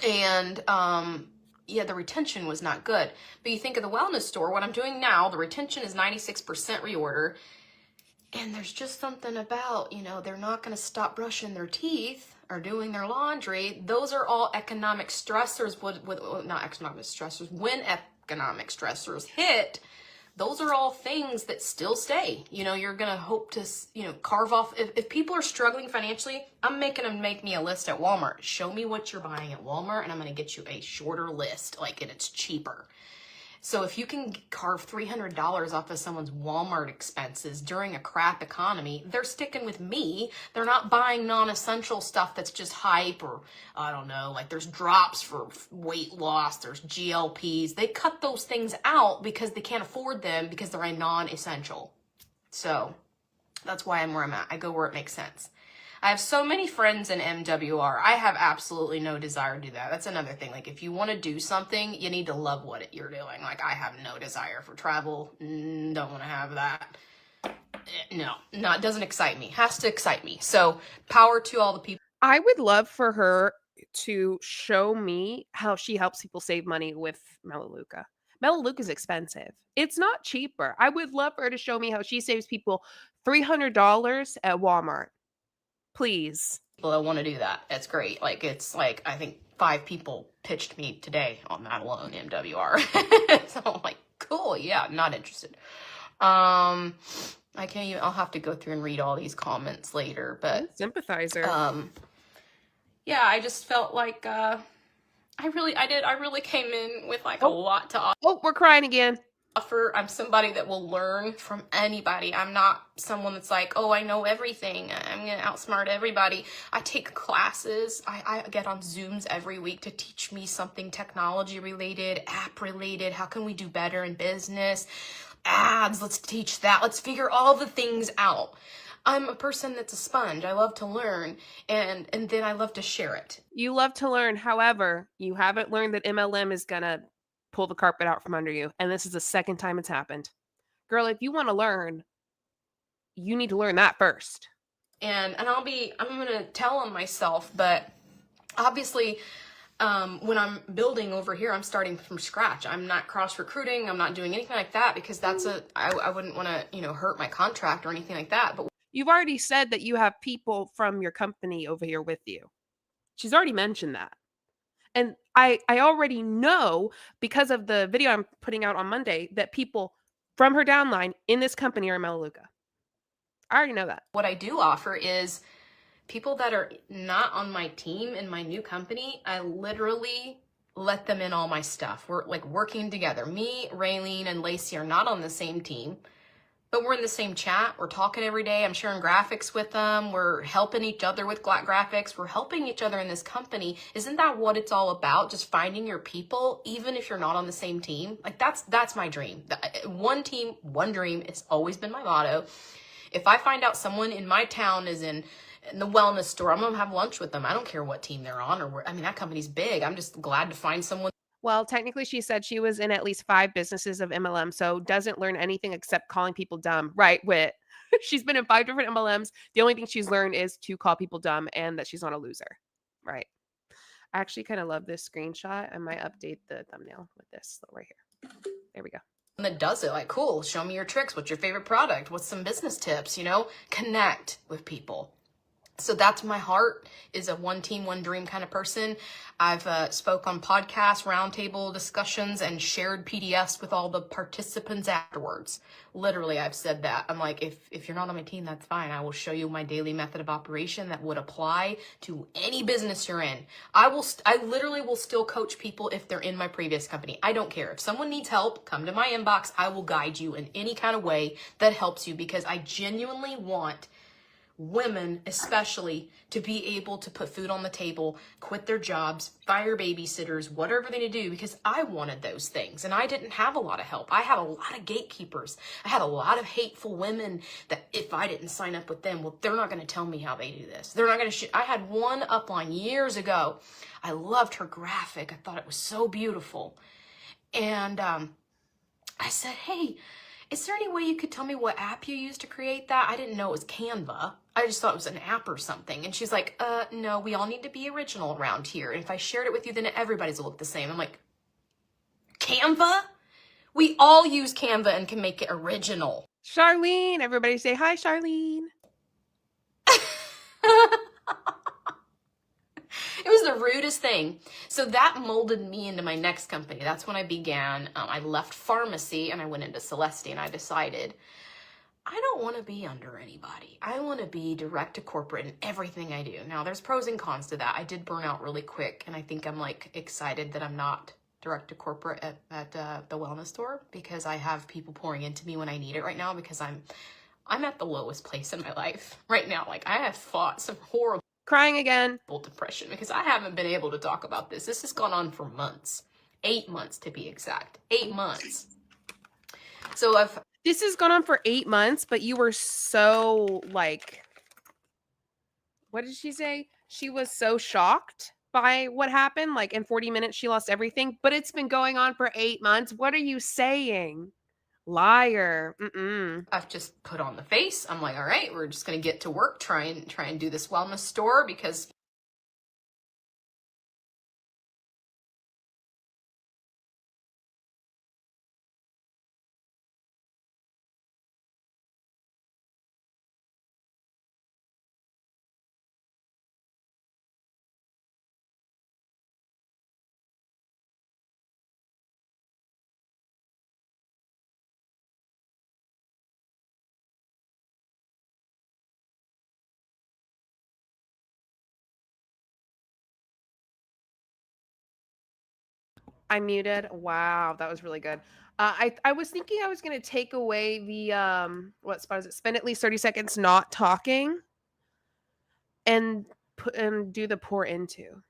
And yeah, the retention was not good. But you think of the wellness store, what I'm doing now, the retention is 96% reorder. And there's just something about, they're not going to stop brushing their teeth or doing their laundry. Those are all economic stressors, not economic stressors. When economic stressors hit, those are all things that still stay. You're going to hope to, carve off. If people are struggling financially, I'm making them make me a list at Walmart. Show me what you're buying at Walmart, and I'm going to get you a shorter list, and it's cheaper. So if you can carve $300 off of someone's Walmart expenses during a crap economy, they're sticking with me. They're not buying non-essential stuff that's just hype, or I don't know, like there's drops for weight loss, there's GLPs. They cut those things out because they can't afford them because they're a non-essential. So that's why I'm where I'm at. I go where it makes sense. I have so many friends in MWR. I have absolutely no desire to do that. That's another thing. If you want to do something, you need to love what you're doing. I have no desire for travel. Don't want to have that. No, it doesn't excite me. Has to excite me. So power to all the people. I would love for her to show me how she helps people save money with Melaleuca. Melaleuca is expensive. It's not cheaper. I would love for her to show me how she saves people $300 at Walmart. Please. People that want to do that. That's great. I think 5 people pitched me today on that alone, MWR. So I'm like, cool. Yeah, not interested. I can't even, I'll have to go through and read all these comments later, but sympathizer. Yeah, I just felt like, I really came in with a lot to offer. Oh, we're crying again. I'm somebody that will learn from anybody. I'm not someone that's like, oh, I know everything. I'm going to outsmart everybody. I take classes. I get on Zooms every week to teach me something technology related, app related. How can we do better in business? Ads, let's teach that. Let's figure all the things out. I'm a person that's a sponge. I love to learn, and then I love to share it. You love to learn. However, you haven't learned that MLM is going to pull the carpet out from under you. And this is the second time it's happened. Girl, if you want to learn, you need to learn that first. And I'm going to tell on myself, but obviously, when I'm building over here, I'm starting from scratch. I'm not cross recruiting. I'm not doing anything like that because I wouldn't want to, hurt my contract or anything like that. But you've already said that you have people from your company over here with you. She's already mentioned that. And I already know, because of the video I'm putting out on Monday, that people from her downline in this company are Melaleuca. I already know that. What I do offer is people that are not on my team in my new company, I literally let them in all my stuff. We're like working together. Me, Raylene, and Lacey are not on the same team, but we're in the same chat. We're talking every day. I'm sharing graphics with them. We're helping each other with graphics. We're helping each other in this company. Isn't that what it's all about? Just finding your people, even if you're not on the same team. Like that's my dream. One team, one dream. It's always been my motto. If I find out someone in my town is in the wellness store, I'm going to have lunch with them. I don't care what team they're on that company's big. I'm just glad to find someone. Well, technically she said she was in at least 5 businesses of MLM, so doesn't learn anything except calling people dumb. Right, Wit. She's been in 5 different MLMs. The only thing she's learned is to call people dumb and that she's not a loser. Right. I actually kind of love this screenshot. I might update the thumbnail with this right here. There we go. That does it. Like, cool, show me your tricks. What's your favorite product? What's some business tips? Connect with people. So that's my heart, is a one team, one dream kind of person. I've spoke on podcasts, roundtable discussions, and shared PDFs with all the participants afterwards. Literally, I've said that. I'm like, if you're not on my team, that's fine. I will show you my daily method of operation that would apply to any business you're in. I literally will still coach people if they're in my previous company. I don't care. If someone needs help, come to my inbox. I will guide you in any kind of way that helps you, because I genuinely want women especially to be able to put food on the table, quit their jobs, fire babysitters, whatever they need to do, because I wanted those things and I didn't have a lot of help. I had a lot of gatekeepers. I had a lot of hateful women that if I didn't sign up with them, well, they're not going to tell me how they do this. They're not going to I had one upline years ago. I loved her graphic. I thought it was so beautiful. And I said, hey, is there any way you could tell me what app you used to create that? I didn't know it was Canva. I just thought it was an app or something. And she's like, no, we all need to be original around here. And if I shared it with you, then everybody's will look the same. I'm like, Canva? We all use Canva and can make it original. Charlene, everybody say hi, Charlene. It was the rudest thing. So that molded me into my next company. That's when I began. I left pharmacy and I went into Celeste, and I decided I don't want to be under anybody. I want to be direct to corporate in everything I do. Now, there's pros and cons to that. I did burn out really quick, and I think I'm excited that I'm not direct to corporate at the wellness store, because I have people pouring into me when I need it right now, because I'm at the lowest place in my life right now. I have fought some horrible Crying again. Depression, because I haven't been able to talk about this. This has gone on for months. 8 months to be exact. 8 months. So this has gone on for 8 months, but you were so what did she say? She was so shocked by what happened. In 40 minutes, she lost everything, but it's been going on for 8 months. What are you saying? Liar. I've just put on the face. I'm like, all right, we're just going to get to work, try and do this wellness store, because I muted. Wow, that was really good. I was thinking I was going to take away the what spot is it? Spend at least 30 seconds not talking and do the pour into.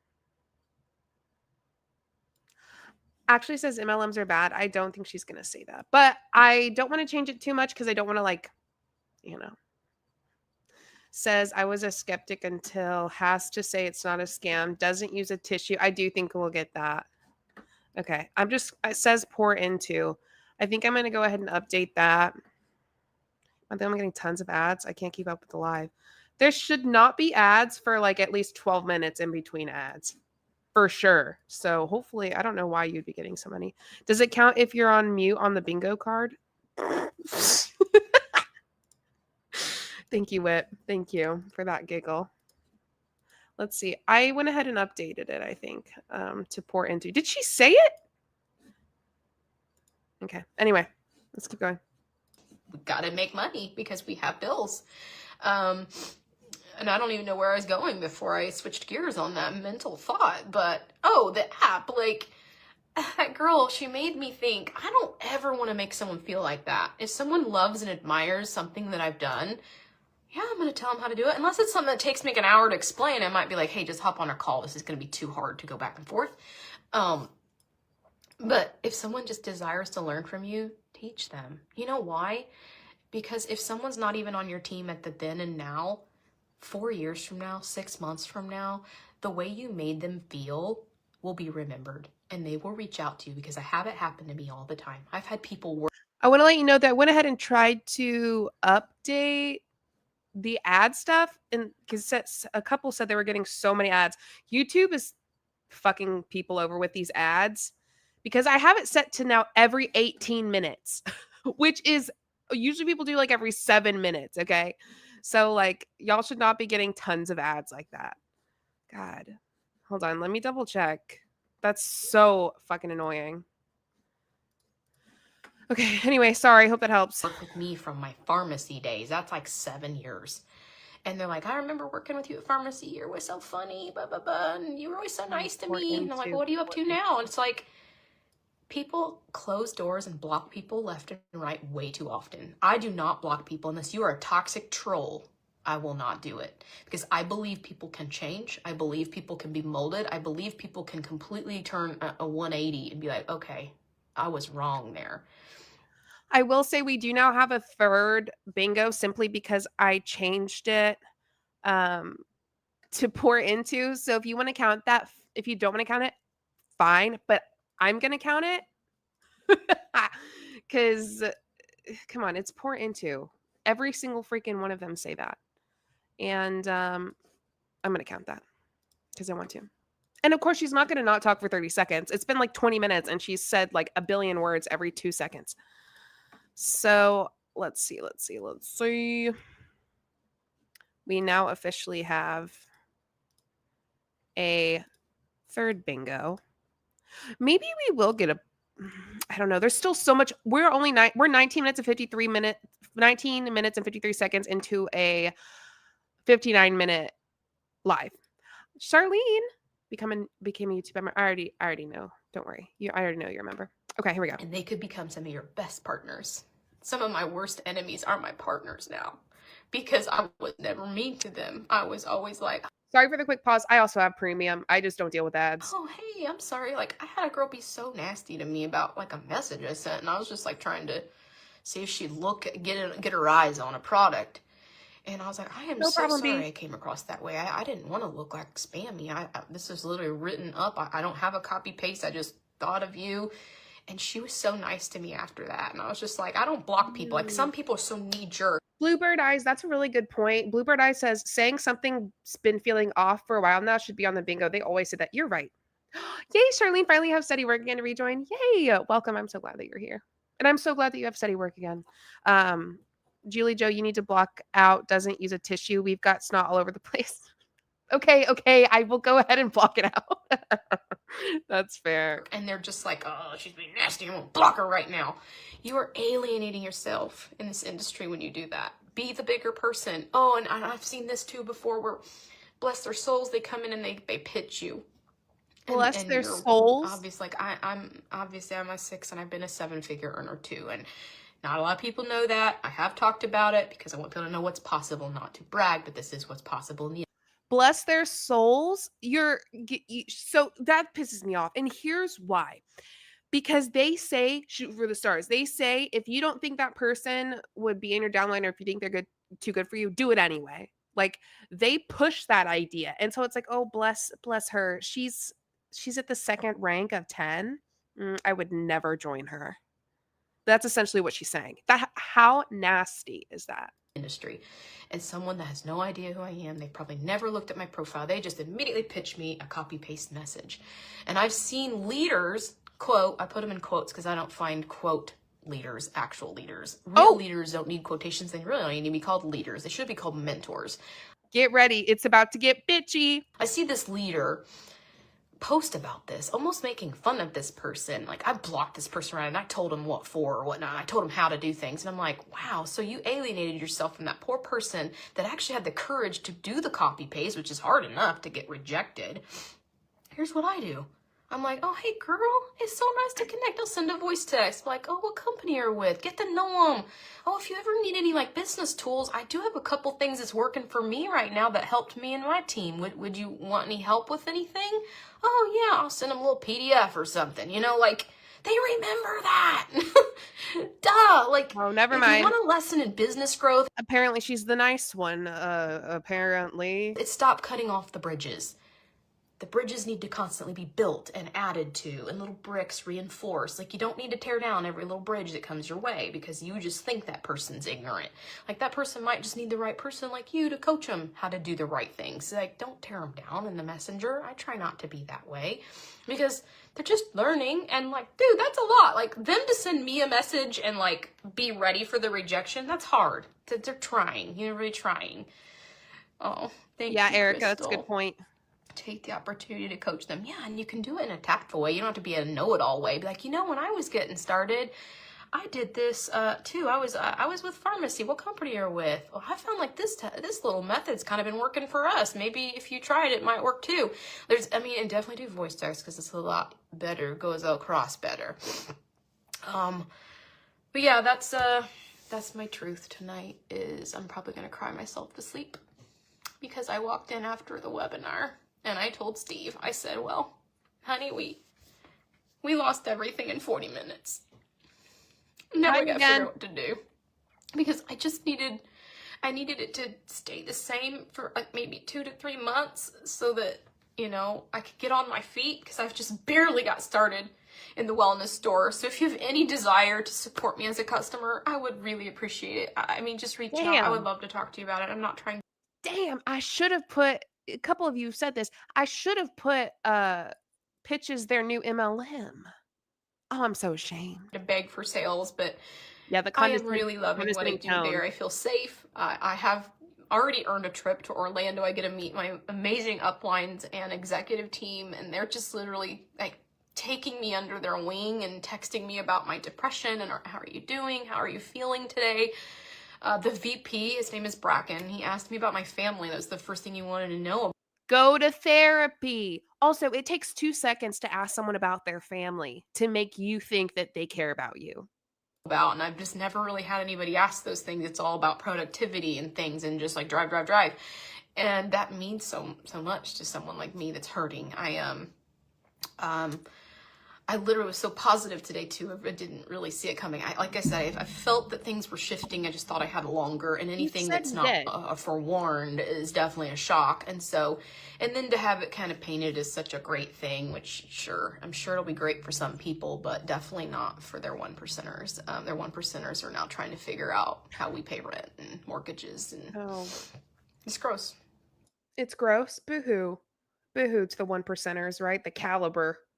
Actually says MLMs are bad. I don't think she's going to say that. But I don't want to change it too much because I don't want to Says I was a skeptic until has to say it's not a scam. Doesn't use a tissue. I do think we'll get that. Okay. It says pour into. I think I'm going to go ahead and update that. I think I'm getting tons of ads. I can't keep up with the live. There should not be ads for like at least 12 minutes in between ads. For sure. So hopefully, I don't know why you'd be getting so many. Does it count if you're on mute on the bingo card? Thank you, Whit. Thank you for that giggle. Let's see. I went ahead and updated it, I think, to pour into. Did she say it? Okay. Anyway, let's keep going. We gotta make money because we have bills. And I don't even know where I was going before I switched gears on that mental thought. But, oh, the app, like, that girl, she made me think, I don't ever want to make someone feel like that. If someone loves and admires something that I've done, yeah, I'm going to tell them how to do it. Unless it's something that takes me like an hour to explain, I might be like, hey, just hop on a call. This is going to be too hard to go back and forth. But if someone just desires to learn from you, teach them. You know why? Because if someone's not even on your team at the then and now, 4 years from now, 6 months from now, the way you made them feel will be remembered, and they will reach out to you, because I have it happen to me all the time. I've had people work. I want to let you know that I went ahead and tried to update the ad stuff, and because a couple said they were getting so many ads. YouTube is fucking people over with these ads, because I have it set to now every 18 minutes, which is usually people do like every 7 minutes. Okay. So like y'all should not be getting tons of ads like that. God, hold on. Let me double check. That's so fucking annoying. Okay. Anyway, sorry. Hope that helps. Work with me from my pharmacy days. That's like 7 years. And they're like, I remember working with you at pharmacy. You were so funny, blah, blah, blah. And you were always so nice to me. And I'm like, well, what are you up to now? And it's like, people close doors and block people left and right way too often. I do not block people unless you are a toxic troll. I will not do it, because I believe people can change. I believe people can be molded. I believe people can completely turn a 180 and be like, okay, I was wrong there. I will say we do now have a third bingo simply because I changed it to pour into. So if you want to count that, if you don't want to count it, fine. But I'm going to count it because, come on, it's pour into. Every single freaking one of them say that. And I'm going to count that because I want to. And of course, she's not going to not talk for 30 seconds. It's been like 20 minutes and she's said like a billion words every 2 seconds. So let's see. We now officially have a third bingo. Maybe we will get I don't know. There's still so much. We're 19 minutes and 19 minutes and 53 seconds into a 59-minute live. Charlene became a YouTube member. I already know. Don't worry. I already know you're a member. Okay, here we go. And they could become some of your best partners. Some of my worst enemies are my partners now, because I was never mean to them. I was always like, sorry for the quick pause. I also have premium. I just don't deal with ads. oh, hey, I'm sorry. Like, I had a girl be so nasty to me about like a message I sent, and I was just like trying to see if she'd get her eyes on a product. And I was like, I am so sorry I came across that way. I didn't want to look like spammy. This is literally written up. I don't have a copy paste. I just thought of you. And she was so nice to me after that. And I was just like, I don't block people. Like, some people are so knee-jerk. Bluebird Eyes, that's a really good point. Bluebird Eyes says, saying something's been feeling off for a while now should be on the bingo. They always say that. You're right. Yay, Charlene finally have steady work again to rejoin. Yay. Welcome. I'm so glad that you're here. And I'm so glad that you have steady work again. JulieJo, you need to block out doesn't use a tissue. We've got snot all over the place. Okay, I will go ahead and block it out. That's fair. And they're just like, oh, she's being nasty. I'm going to block her right now. You are alienating yourself in this industry when you do that. Be the bigger person. Oh, and I've seen this too before where, bless their souls, they come in and they pitch you. Bless their souls? Obviously, like, I'm a 6 and I've been a 7-figure earner too. And not a lot of people know that. I have talked about it because I want people to know what's possible, not to brag, but this is what's possible in the bless their souls. So that pisses me off. And here's why. Because they say, shoot for the stars. They say, if you don't think that person would be in your downline, or if you think they're too good for you, do it anyway. Like, they push that idea. And so it's like, oh, bless her. She's at the second rank of 10. I would never join her. That's essentially what she's saying. How nasty is that? Industry. As someone that has no idea who I am, they've probably never looked at my profile. They just immediately pitch me a copy-paste message. And I've seen leaders, quote, I put them in quotes because I don't find quote leaders, actual leaders. Real leaders don't need quotations. They really don't need to be called leaders. They should be called mentors. Get ready. It's about to get bitchy. I see this leader post about this, almost making fun of this person. Like, I blocked this person around and I told him what for or whatnot. I told him how to do things. And I'm like, wow, so you alienated yourself from that poor person that actually had the courage to do the copy paste, which is hard enough to get rejected. Here's what I do. I'm like, oh, hey, girl, it's so nice to connect. I'll send a voice text. Like, oh, what company you're with? Get to know them. Oh, if you ever need any, like, business tools, I do have a couple things that's working for me right now that helped me and my team. Would you want any help with anything? Oh, yeah, I'll send them a little PDF or something. You know, like, they remember that. Duh. Like, Oh, never if mind. you want a lesson in business growth, Apparently she's the nice one, apparently. it's stop cutting off the bridges. The bridges need to constantly be built and added to, and little bricks reinforced. Like, you don't need to tear down every little bridge that comes your way because you just think that person's ignorant. Like, that person might just need the right person like you to coach them how to do the right things. Like, don't tear them down in the messenger. I try not to be that way because they're just learning, and like, dude, that's a lot. Like, them to send me a message and like be ready for the rejection, that's hard. They're trying. You're really trying. Oh, thank you, Yeah, Erica, that's a Crystal. good point. Take the opportunity to coach them. Yeah, and you can do it in a tactful way. You don't have to be a know-it-all way. Be like, you know, when I was getting started, I did this too. I was with pharmacy. What company are you with? Well, I found like this little method's kind of been working for us. Maybe if you tried it, might work too. And definitely do voice text because it's a lot better, goes across better. But yeah, that's my truth tonight. Is I'm probably gonna cry myself to sleep because I walked in after the webinar. And I told Steve, I said, well, honey, we lost everything in 40 minutes. Now we gotta figure out what to do. Because I needed it to stay the same for like maybe 2 to 3 months so that, you know, I could get on my feet because I've just barely got started in the wellness store. So if you have any desire to support me as a customer, I would really appreciate it. I mean, just reach out. I would love to talk to you about it. I'm not trying. Damn, I should have put, a couple of you said this, I should have put pitches their new MLM. Oh, I'm so ashamed. To beg for sales, but yeah, the I am really loving what I do tone. there. I feel safe. I have already earned a trip to Orlando. I get to meet my amazing uplines and executive team, and they're just literally like taking me under their wing and texting me about my depression and how are you doing? How are you feeling today? The VP, his name is Bracken, he asked me about my family. That was the first thing he wanted to know. Go to therapy. Also, it takes 2 seconds to ask someone about their family to make you think that they care about you. And I've just never really had anybody ask those things. It's all about productivity and things and just like drive. And that means so much to someone like me that's hurting. I literally was so positive today too. I didn't really see it coming. Like I said, I felt that things were shifting. I just thought I had longer, and anything that's not forewarned is definitely a shock. And then to have it kind of painted as such a great thing, which I'm sure it'll be great for some people, but definitely not for their 1%ers. Their 1%ers are now trying to figure out how we pay rent and mortgages, and it's gross. It's gross. Boo-hoo. Boo-hoo to the 1%ers, right?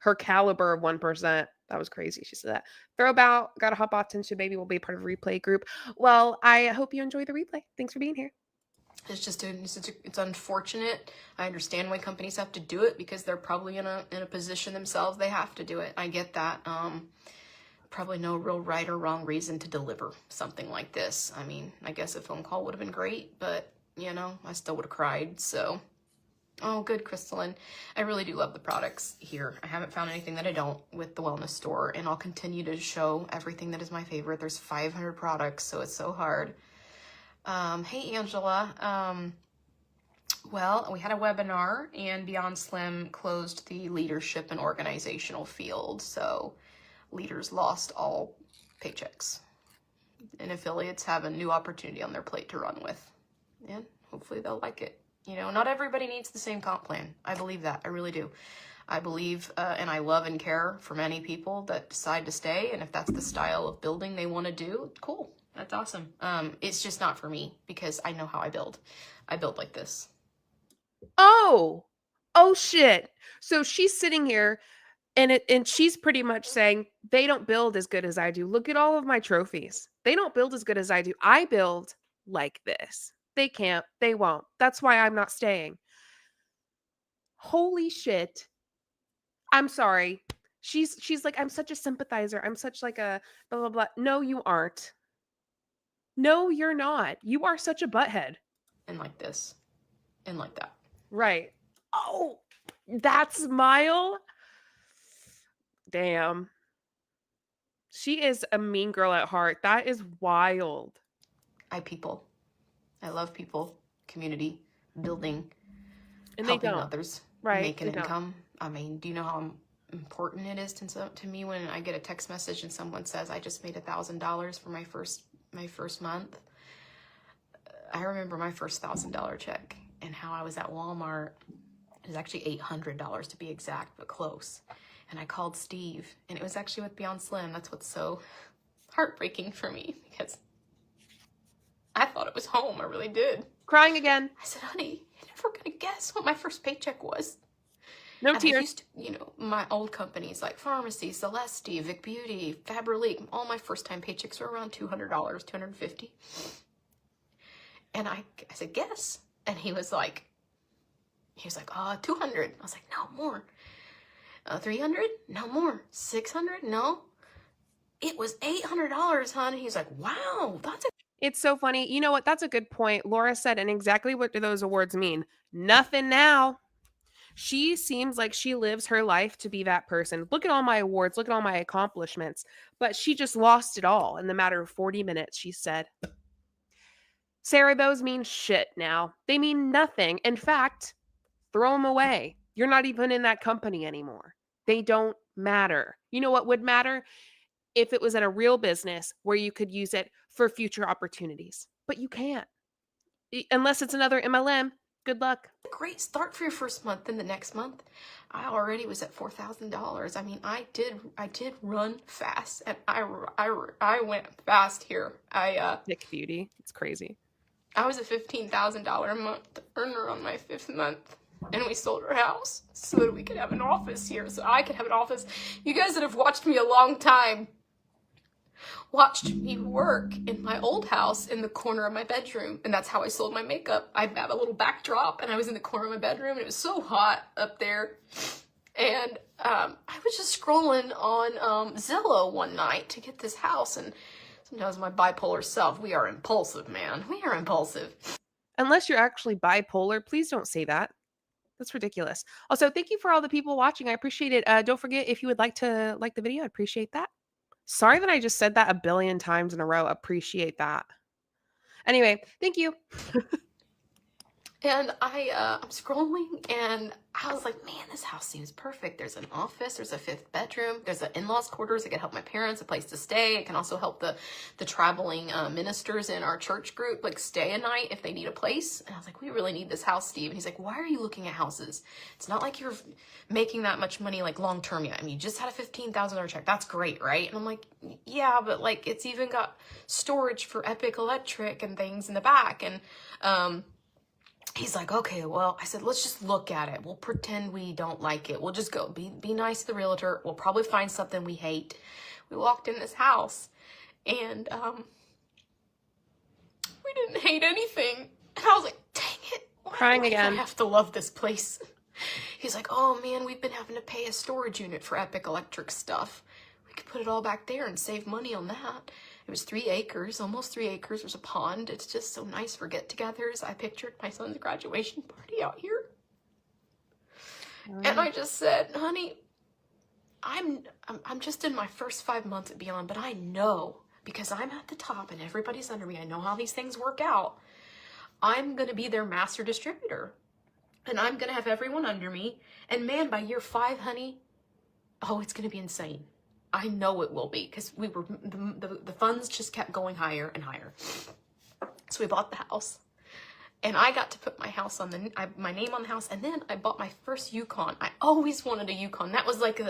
Her caliber of 1%. That was crazy. She said that. Throwbout, gotta hop off. Tension Baby will be part of a replay group. Well, I hope you enjoy the replay. Thanks for being here. It's unfortunate. I understand why companies have to do it because they're probably in a position themselves. They have to do it. I get that. Probably no real right or wrong reason to deliver something like this. I mean, I guess a phone call would have been great, but you know, I still would have cried. So. Oh, good, Crystalline. I really do love the products here. I haven't found anything that I don't with the wellness store, and I'll continue to show everything that is my favorite. There's 500 products, so it's so hard. Hey, Angela. Well, we had a webinar, and Beyond Slim closed the leadership and organizational field, so leaders lost all paychecks, and affiliates have a new opportunity on their plate to run with, and hopefully they'll like it. You know, not everybody needs the same comp plan. I believe that. I really do. I believe and I love and care for many people that decide to stay. And if that's the style of building they want to do, cool. That's awesome. It's just not for me because I know how I build. I build like this. Oh shit. So she's sitting here and she's pretty much saying they don't build as good as I do. Look at all of my trophies. They don't build as good as I do. I build like this. They can't. They won't. That's why I'm not staying. Holy shit. I'm sorry. She's like, I'm such a sympathizer. I'm such like a blah blah blah. No, you aren't. No, you're not. You are such a butthead. And like this. And like that. Right. Oh, that smile. Damn. She is a mean girl at heart. That is wild. I love people, community, building, And helping they don't. others, Right. make an they don't. income. I mean, do you know how important it is to me when I get a text message and someone says, I just made $1,000 for my first month? I remember my first $1,000 check and how I was at Walmart. It was actually $800 to be exact, but close. And I called Steve, and it was actually with Beyond Slim. That's what's so heartbreaking for me, because I thought it was home. I really did. Crying again. I said, honey, you're never going to guess what my first paycheck was. No And I tears. used to, my old companies like Pharmacy, Celeste, Vic Beauty, Faberlic, all my first-time paychecks were around $200, $250. And I said, guess. And he was like, 200. I was like, no, more. 300? No more. 600? No. It was $800, hon. He's like, wow, that's a It's so funny. You know what? That's a good point. Laura said, and exactly what do those awards mean? Nothing now. She seems like she lives her life to be that person. Look at all my awards. Look at all my accomplishments. But she just lost it all in the matter of 40 minutes, she said. Sarah, those mean shit now. They mean nothing. In fact, throw them away. You're not even in that company anymore. They don't matter. You know what would matter? If it was in a real business where you could use it for future opportunities. But you can't. Unless it's another MLM. Good luck. great start for your first month. And the next month, I already was at $4,000. I mean, I did run fast, and I went fast here. Nick Beauty. It's crazy. I was a $15,000 a month earner on my 5th month. And we sold our house so that we could have an office here, so I could have an office. You guys that have watched me a long time watched me work in my old house in the corner of my bedroom, and that's how I sold my makeup. I have a little backdrop, and I was in the corner of my bedroom, and it was so hot up there. And I was just scrolling on Zillow one night to get this house, and sometimes my bipolar self, we are impulsive, man. We are impulsive. Unless you're actually bipolar, please don't say that. That's ridiculous. Also, thank you for all the people watching. I appreciate it. Don't forget, if you would like to like the video, I'd appreciate that. Sorry that I just said that a billion times in a row. Appreciate that. Anyway, thank you. And I'm scrolling, and I was like, man, this house seems perfect. There's an office, there's a 5th bedroom, there's an in-laws quarters. It can help my parents, a place to stay. It can also help the traveling ministers in our church group, like, stay a night if they need a place. And I was like, we really need this house, Steve. And he's like, why are you looking at houses? It's not like you're making that much money, like, long-term yet. I mean, you just had a $15,000 check. That's great, right? And I'm like, yeah, but, like, it's even got storage for Epic Electric and things in the back. And, he's like, okay, well, I said, let's just look at it. We'll pretend we don't like it. We'll just go be nice to the realtor. We'll probably find something we hate. We walked in this house, and we didn't hate anything. And I was like, dang it. Crying again. I have to love this place. He's like, oh man, we've been having to pay a storage unit for Epic Electric stuff. We could put it all back there and save money on that. It was 3 acres, almost 3 acres. There's a pond. It's just so nice for get-togethers. I pictured my son's graduation party out here. And I just said, honey, I'm just in my first 5 months at Beyond, but I know, because I'm at the top and everybody's under me, I know how these things work out. I'm going to be their master distributor. And I'm going to have everyone under me. And man, by year 5, honey, oh, it's going to be insane. I know it will be, because we were the funds just kept going higher and higher. So we bought the house, And I got to put my my name on the house, and then I bought my first Yukon. I always wanted a Yukon. That was like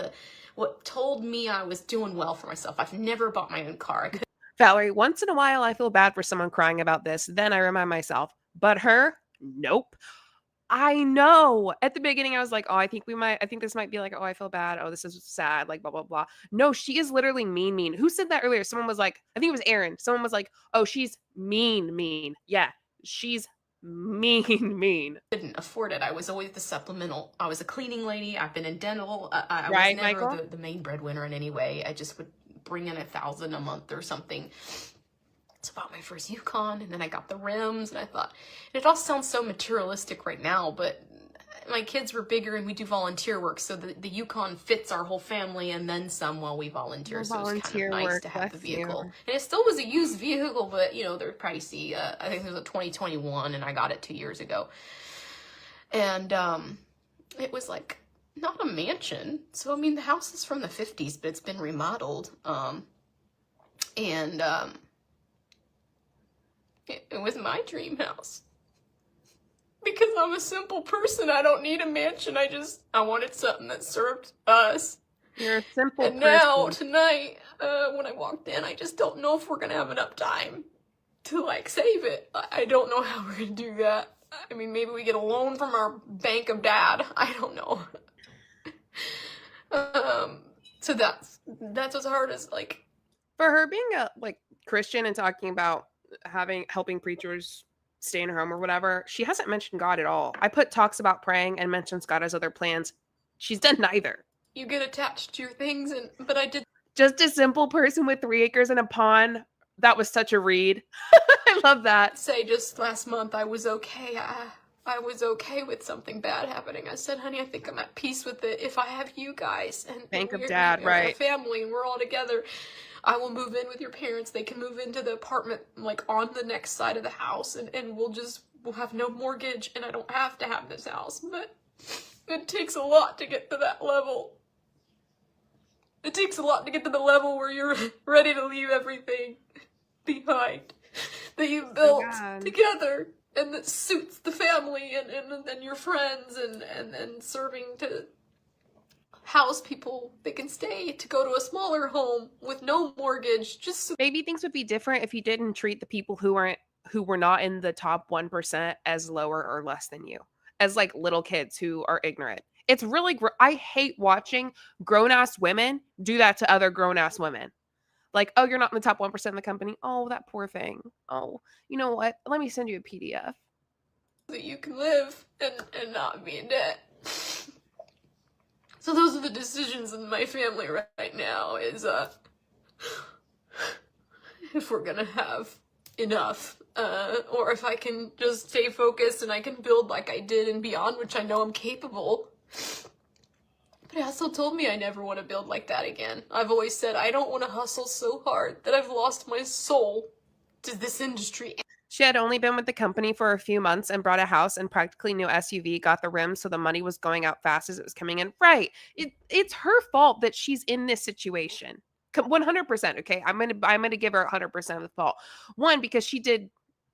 what told me I was doing well for myself. I've never bought my own car. Valerie, once in a while I feel bad for someone crying about this. Then I remind myself, but her? Nope. I know. At the beginning, I was like, oh, I think this might be like, oh, I feel bad. Oh, this is sad. Like, blah, blah, blah. No, she is literally mean. Who said that earlier? Someone was like, I think it was Aaron. Someone was like, oh, she's mean. Yeah, she's mean. Didn't afford it. I was always the supplemental. I was a cleaning lady. I've been in dental. I Right, was never Michael? the main breadwinner in any way. I just would bring in $1,000 a month or something. So I bought my first Yukon, and then I got the rims, and I thought, it all sounds so materialistic right now, but my kids were bigger and we do volunteer work, so the Yukon fits our whole family and then some while we volunteer. So it was kind Volunteer of nice work, to have the bless you. vehicle. And it still was a used vehicle, but you know, they're pricey. I think it was a 2021 and I got it 2 years ago. And it was like not a mansion. So I mean, the house is from the 50s, but it's been remodeled. It was my dream house. Because I'm a simple person, I don't need a mansion. I wanted something that served us. You're a simple And person. now, tonight, when I walked in, I just don't know if we're gonna have enough time to, like, save it. I don't know how we're gonna do that. I mean, maybe we get a loan from our bank of dad. I don't know. So that's what's hard is, like... For her being a, like, Christian and talking about helping preachers stay in her home or whatever, she hasn't mentioned God at all. I put talks about praying and mentions God has other plans. She's done neither. You get attached to your things, but I did... Just a simple person with 3 acres and a pond. That was such a read. I love that. Say just last month I was okay. I was okay with something bad happening. I said, honey, I think I'm at peace with it. If I have you guys and Bank of we're- Dad, we're right. a family and we're all together, I will move in with your parents. They can move into the apartment like on the next side of the house, and we'll have no mortgage, and I don't have to have this house. But it takes a lot to get to that level. It takes a lot to get to the level where you're ready to leave everything behind that you built God. together and that suits the family and your friends and serving to house people that can stay, to go to a smaller home with no mortgage, just so Maybe things would be different if you didn't treat the people who were not in the top 1% as lower or less than you, as like little kids who are ignorant. It's really I hate watching grown-ass women do that to other grown-ass women. Like, oh, you're not in the top 1% of the company. Oh, that poor thing. Oh, you know what? Let me send you a PDF. that you can live and not be in debt. So those are the decisions in my family right now, is if we're gonna have enough, or if I can just stay focused and I can build like I did and beyond, which I know I'm capable. But it also told me I never want to build like that again. I've always said I don't want to hustle so hard that I've lost my soul to this industry. She had only been with the company for a few months and brought a house and practically new SUV, got the rims, so the money was going out fast as it was coming in. Right. It's her fault that she's in this situation. 100%. Okay. I'm going to give her 100% of the fault. One, because she did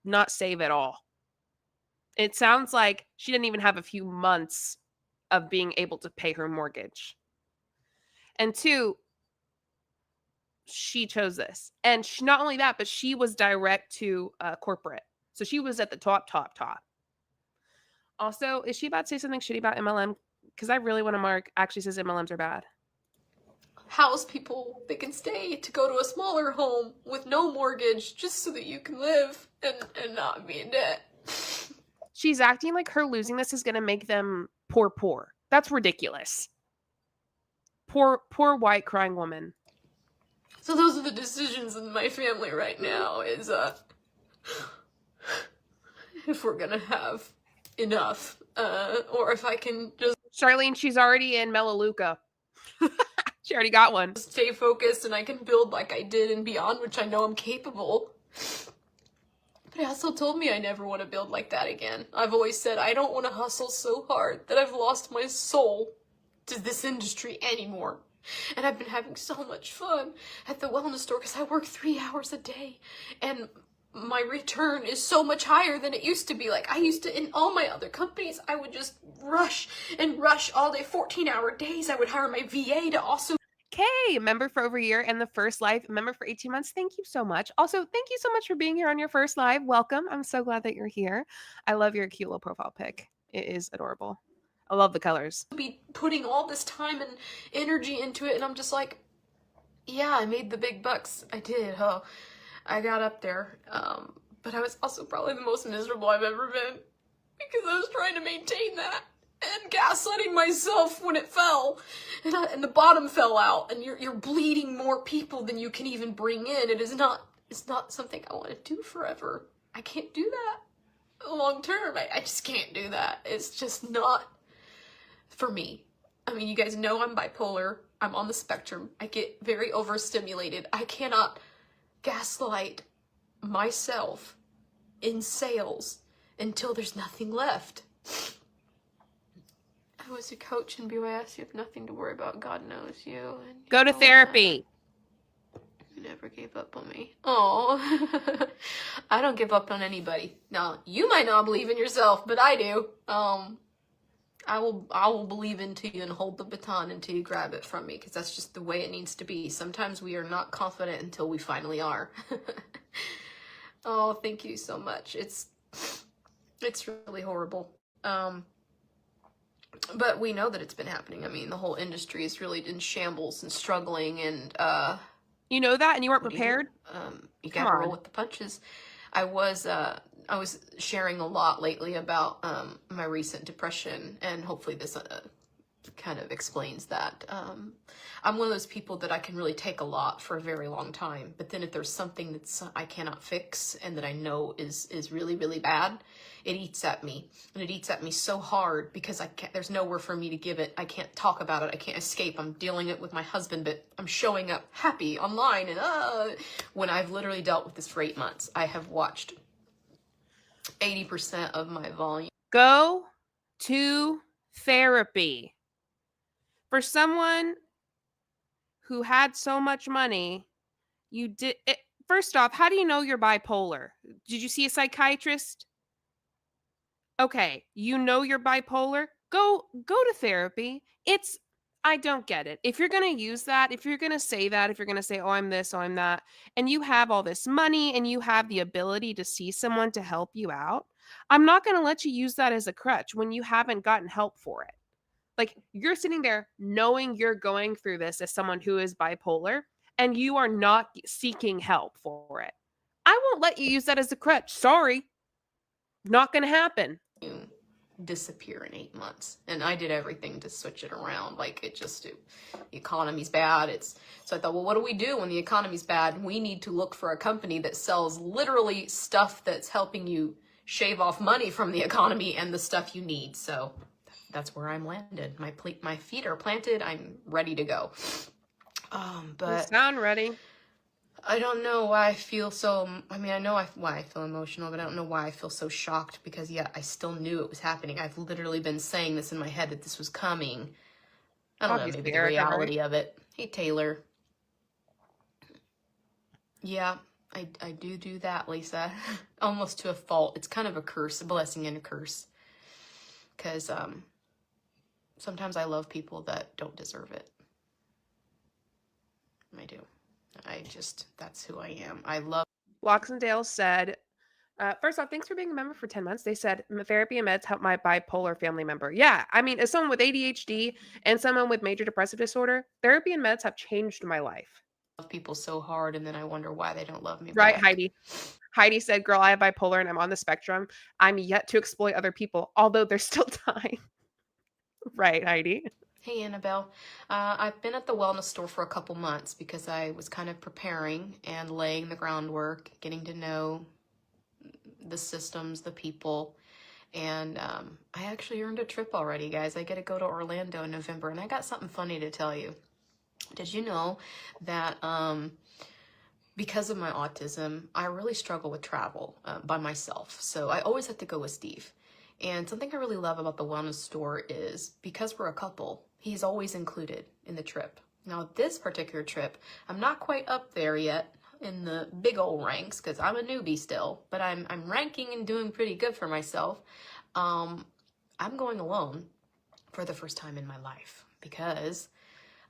not save at all. It sounds like she didn't even have a few months of being able to pay her mortgage. And two, she chose this. And not only that, but she was direct to corporate. So she was at the top. Also, is she about to say something shitty about MLM? Because I really want to mark actually says MLMs are bad. House people that can stay, to go to a smaller home with no mortgage, just so that you can live and not be in debt. She's acting like her losing this is going to make them poor. That's ridiculous. Poor white crying woman. So those are the decisions in my family right now, is if we're gonna have enough, or if I can just Charlene, she's already in Melaleuca. She already got one. stay focused and I can build like I did and beyond, which I know I'm capable. But it also told me I never want to build like that again. I've always said I don't want to hustle so hard that I've lost my soul to this industry anymore. And I've been having so much fun at the wellness store because I work 3 hours a day. And my return is so much higher than it used to be. Like, I used to, in all my other companies, I would just rush and rush all day, 14-hour days. I would hire my VA to also. Okay, member for over a year and the first live member for 18 months. Thank you so much. Also, thank you so much for being here on your first live. Welcome. I'm so glad that you're here. I love your cute little profile pic. It is adorable. I love the colors. Be putting all this time and energy into it, and I'm just like, yeah, I made the big bucks. I did. Oh, I got up there. But I was also probably the most miserable I've ever been because I was trying to maintain that and gaslighting myself when it fell, and the bottom fell out, and you're bleeding more people than you can even bring in. It's not something I want to do forever. I can't do that long term. I just can't do that. It's just not for me. I mean, you guys know I'm bipolar. I'm on the spectrum. I get very overstimulated. I cannot gaslight myself in sales until there's nothing left. I was a coach in BYS. You have nothing to worry about. God knows you. And you Go to know therapy. that. You never gave up on me. Oh, I don't give up on anybody. Now, you might not believe in yourself, but I do. I will believe into you and hold the baton until you grab it from me, because that's just the way it needs to be. Sometimes we are not confident until we finally are. Oh, thank you so much. It's really horrible. But we know that it's been happening. I mean, the whole industry is really in shambles and struggling, and You know that, and you weren't prepared? you gotta roll with the punches. I was sharing a lot lately about my recent depression, and hopefully this kind of explains that. I'm one of those people that I can really take a lot for a very long time, but then if there's something that's I cannot fix and that I know is really, really bad, it eats at me, and it eats at me so hard because there's nowhere for me to give it. I can't talk about it. I can't escape. I'm dealing it with my husband, but I'm showing up happy online, and when I've literally dealt with this for 8 months, I have watched 80% of my volume. Go to therapy. For someone who had so much money, you did it. First off, how do you know you're bipolar? Did you see a psychiatrist? Okay, you know you're bipolar. Go to therapy. I don't get it. If you're going to use that, if you're going to say that, if you're going to say, oh, I'm this, oh, I'm that, and you have all this money and you have the ability to see someone to help you out, I'm not going to let you use that as a crutch when you haven't gotten help for it. Like, you're sitting there knowing you're going through this as someone who is bipolar, and you are not seeking help for it. I won't let you use that as a crutch. Sorry. Not going to happen. Disappear in 8 months, and I did everything to switch it around. Like, the economy's bad. So I thought, well, what do we do when the economy's bad? We need to look for a company that sells literally stuff that's helping you shave off money from the economy and the stuff you need. So that's where I'm landed. My feet are planted. I'm ready to go. But You sound ready. I don't know why I feel so, I mean, I know why I feel emotional, but I don't know why I feel so shocked, because yeah, I still knew it was happening. I've literally been saying this in my head, that this was coming. I don't know, maybe the reality of it. Hey, Taylor. Yeah, I do that, Lisa. Almost to a fault. It's kind of a curse, a blessing and a curse. Because sometimes I love people that don't deserve it. I do. That's who I am. I love. Loxendale said, first off, thanks for being a member for 10 months. They said, therapy and meds help my bipolar family member. Yeah, I mean, as someone with ADHD and someone with major depressive disorder, therapy and meds have changed my life. Love people so hard, and then I wonder why they don't love me Right, back. Heidi? Heidi said, girl, I have bipolar and I'm on the spectrum. I'm yet to exploit other people, although there's still time. Right, Heidi? Hey, Annabelle. I've been at the wellness store for a couple months because I was kind of preparing and laying the groundwork, getting to know the systems, the people, and I actually earned a trip already, guys. I get to go to Orlando in November, and I got something funny to tell you. Did you know that because of my autism, I really struggle with travel by myself, so I always have to go with Steve. And something I really love about the wellness store is, because we're a couple, he's always included in the trip. Now, this particular trip, I'm not quite up there yet. in the big old ranks, because I'm a newbie still, but I'm ranking and doing pretty good for myself. I'm going alone for the first time in my life because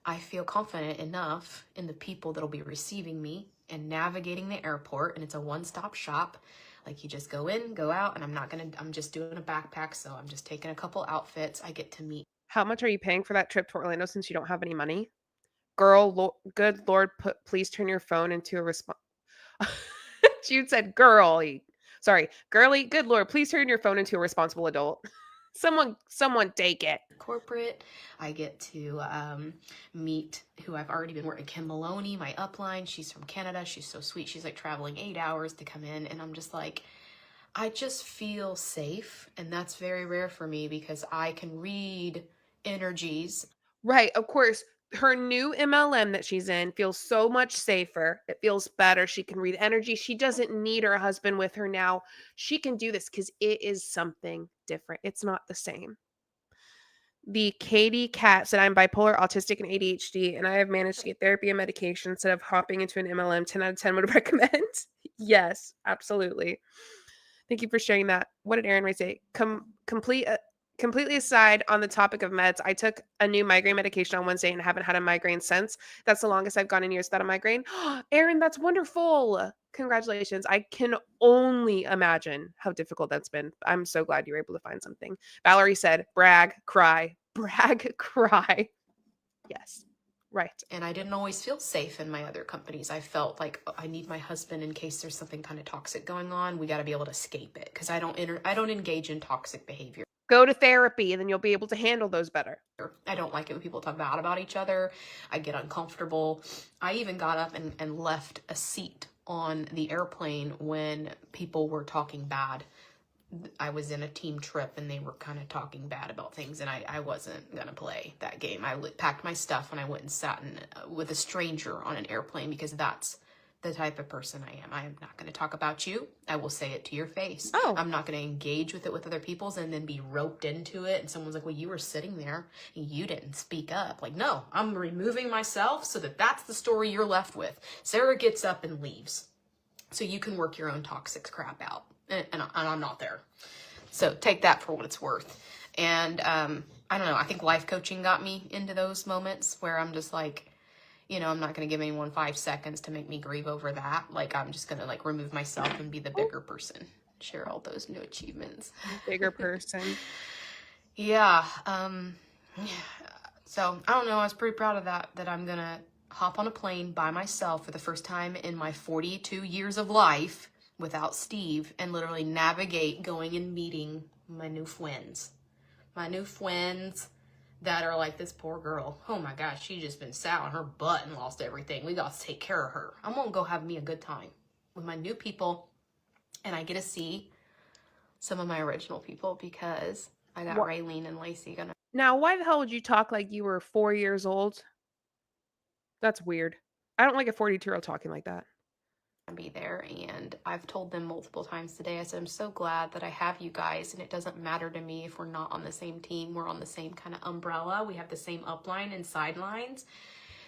I feel confident enough in the people that'll be receiving me and navigating the airport, and it's a one-stop shop. Like, you just go in, go out, and I'm just doing a backpack, so I'm just taking a couple outfits. I get to meet. How much are you paying for that trip to Orlando since you don't have any money? Girl, good Lord, please turn your phone into a response. Jude said, girly. Sorry, girly, good Lord, please turn your phone into a responsible adult. Someone take it. Corporate. I get to meet who I've already been working, Kim Maloney, my upline. She's from Canada. She's so sweet. She's like traveling 8 hours to come in, and I'm just like, I just feel safe, and that's very rare for me because I can read energies. Right, of course. Her new MLM that she's in feels so much safer. It feels better. She can read energy. She doesn't need her husband with her now. She can do this because it is something different. It's not the same. The Katie Cat said, I'm bipolar, autistic, and ADHD, and I have managed to get therapy and medication instead of hopping into an MLM. 10 out of 10 would recommend. Yes, absolutely. Thank you for sharing that. What did Aaron Ray say? Completely aside on the topic of meds, I took a new migraine medication on Wednesday and haven't had a migraine since. That's the longest I've gone in years without a migraine. Aaron, that's wonderful. Congratulations. I can only imagine how difficult that's been. I'm so glad you were able to find something. Valerie said, brag, cry, brag, cry. Yes. Right. And I didn't always feel safe in my other companies. I felt like I need my husband in case there's something kind of toxic going on. We got to be able to escape it because I don't engage in toxic behavior. Go to therapy and then you'll be able to handle those better. I don't like it when people talk bad about each other. I get uncomfortable. I even got up and left a seat on the airplane when people were talking bad. I was in a team trip and they were kind of talking bad about things, and I wasn't going to play that game. I packed my stuff and I went and sat with a stranger on an airplane because that's the type of person I am. I am not going to talk about you. I will say it to your face. Oh. I'm not going to engage with it with other people's and then be roped into it. And someone's like, well, you were sitting there and you didn't speak up. Like, no, I'm removing myself so that that's the story you're left with. Sarah gets up and leaves so you can work your own toxic crap out. And I'm not there. So take that for what it's worth. And I don't know. I think life coaching got me into those moments where I'm just like, you know, I'm not going to give anyone 5 seconds to make me grieve over that. Like, I'm just going to like remove myself and be the bigger person. Share all those new achievements. Bigger person. Yeah. So I don't know. I was pretty proud of that I'm going to hop on a plane by myself for the first time in my 42 years of life without Steve and literally navigate going and meeting my new friends. My new friends that are like, this poor girl, oh my gosh, she just been sat on her butt and lost everything. We got to take care of her. I'm going to go have me a good time with my new people, and I get to see some of my original people because I got Raylene and Lacey gonna. Now, why the hell would you talk like you were 4 years old? That's weird. I don't like a 42-year-old talking like that. Be there, and I've told them multiple times today, I said, I'm so glad that I have you guys, and it doesn't matter to me if we're not on the same team. We're on the same kind of umbrella. We have the same upline and sidelines.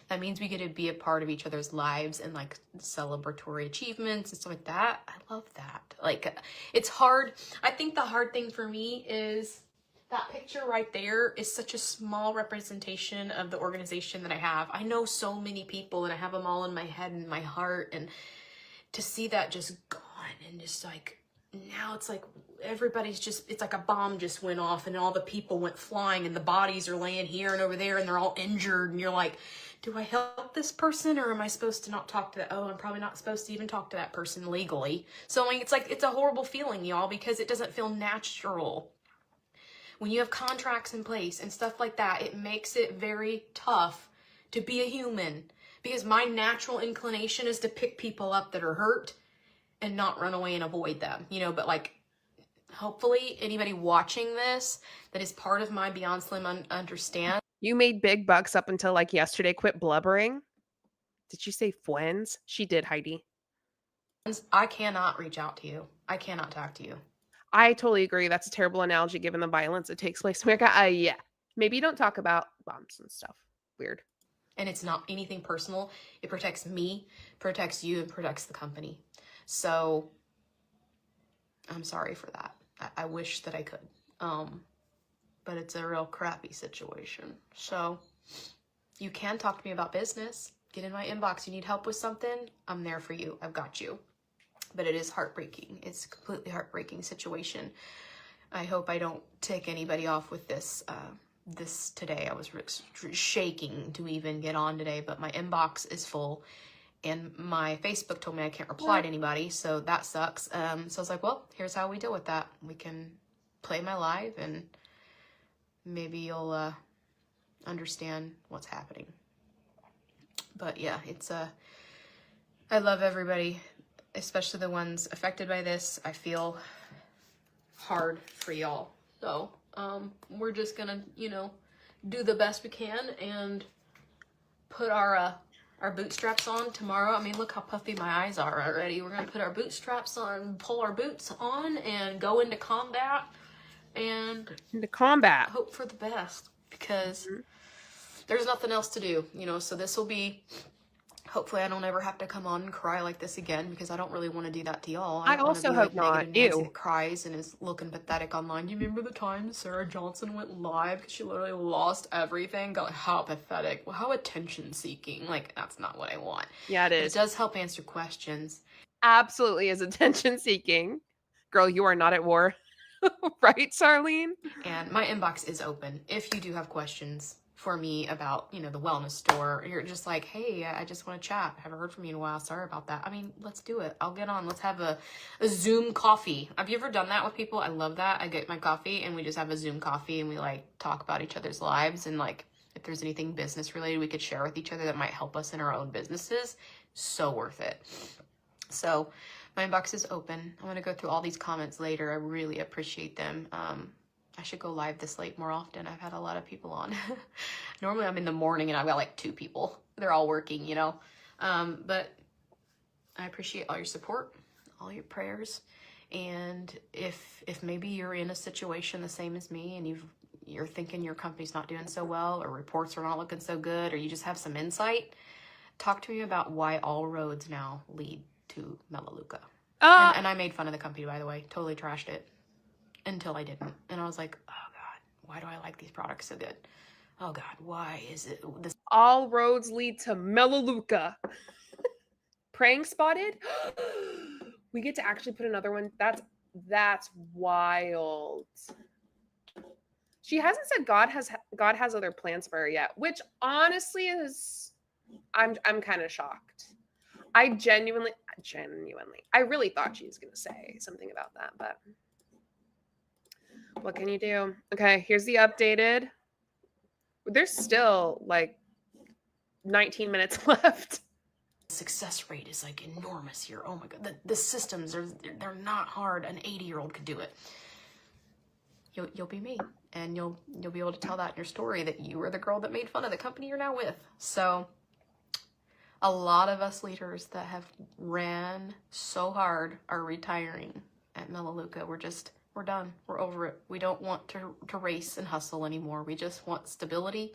That means we get to be a part of each other's lives and like celebratory achievements and stuff like that. I love that. Like, it's hard. I think the hard thing for me is that picture right there is such a small representation of the organization that I have. I know so many people and I have them all in my head and my heart, and to see that just gone and just like, now it's like everybody's just, it's like a bomb just went off and all the people went flying and the bodies are laying here and over there and they're all injured, and you're like, do I help this person or am I supposed to not talk to that? Oh, I'm probably not supposed to even talk to that person legally. So like, it's a horrible feeling, y'all, because it doesn't feel natural. When you have contracts in place and stuff like that, it makes it very tough to be a human. Because my natural inclination is to pick people up that are hurt and not run away and avoid them, you know, but like, hopefully anybody watching this that is part of my Beyond Slim understand. You made big bucks up until like yesterday. Quit blubbering. Did you say friends? She did, Heidi. I cannot reach out to you. I cannot talk to you. I totally agree. That's a terrible analogy given the violence that takes place in America. Yeah. Maybe don't talk about bombs and stuff. Weird. And it's not anything personal. It protects me, protects you, and protects the company. So I'm sorry for that. I wish that I could. But it's a real crappy situation. So you can talk to me about business. Get in my inbox. You need help with something? I'm there for you. I've got you. But it is heartbreaking. It's a completely heartbreaking situation. I hope I don't tick anybody off with this this today. I was shaking to even get on today, but my inbox is full and my Facebook told me I can't reply to anybody, so that sucks. So I was like, well, here's how we deal with that. We can play my live and maybe you'll understand what's happening. But yeah, it's I love everybody, especially the ones affected by this. I feel hard for y'all. So we're just gonna, you know, do the best we can and put our bootstraps on tomorrow. I mean, look how puffy my eyes are already. We're gonna put our bootstraps on, pull our boots on, and go into combat and hope for the best, because there's nothing else to do, you know. So this will be, hopefully I don't ever have to come on and cry like this again, because I don't really want to do that to y'all. I don't also wanna be hope like not. negative Nancy Ew. that cries and is looking pathetic online. Do you remember the time Sarah Johnson went live because she literally lost everything? Got how pathetic, how attention seeking. Like, that's not what I want. Yeah, it But it is. does help answer questions. Absolutely is attention seeking. Girl, you are not at war. Right, Charlene? And my inbox is open if you do have questions for me about, you know, the wellness store. You're just like, hey, I just want to chat. Haven't heard from you in a while. Sorry about that. I mean, let's do it. I'll get on. Let's have a Zoom coffee. Have you ever done that with people? I love that. I get my coffee and we just have a Zoom coffee and we like talk about each other's lives, and like if there's anything business related we could share with each other that might help us in our own businesses. So worth it. So my inbox is open. I'm going to go through all these comments later. I really appreciate them. I should go live this late more often. I've had a lot of people on. Normally I'm in the morning and I've got like 2 people. They're all working, you know. But I appreciate all your support, all your prayers. And if maybe you're in a situation the same as me and you're thinking your company's not doing so well, or reports are not looking so good, or you just have some insight, talk to me about why all roads now lead to Melaleuca. And I made fun of the company, by the way. Totally trashed it until I didn't. And I was like, oh God, why do I like these products so good? Oh God, why is it this? All roads lead to Melaleuca. Praying spotted? We get to actually put another one. That's wild. She hasn't said God has other plans for her yet, which honestly is, I'm kind of shocked. I genuinely, I really thought she was going to say something about that, but what can you do? Okay, here's the updated. There's still like 19 minutes left. Success rate is like enormous here. Oh my God, the systems they're not hard. An 80-year-old could do it. You'll be me, and you'll be able to tell that in your story that you were the girl that made fun of the company you're now with. So a lot of us leaders that have ran so hard are retiring at Melaleuca. We're done. We're over it. We don't want to race and hustle anymore. We just want stability.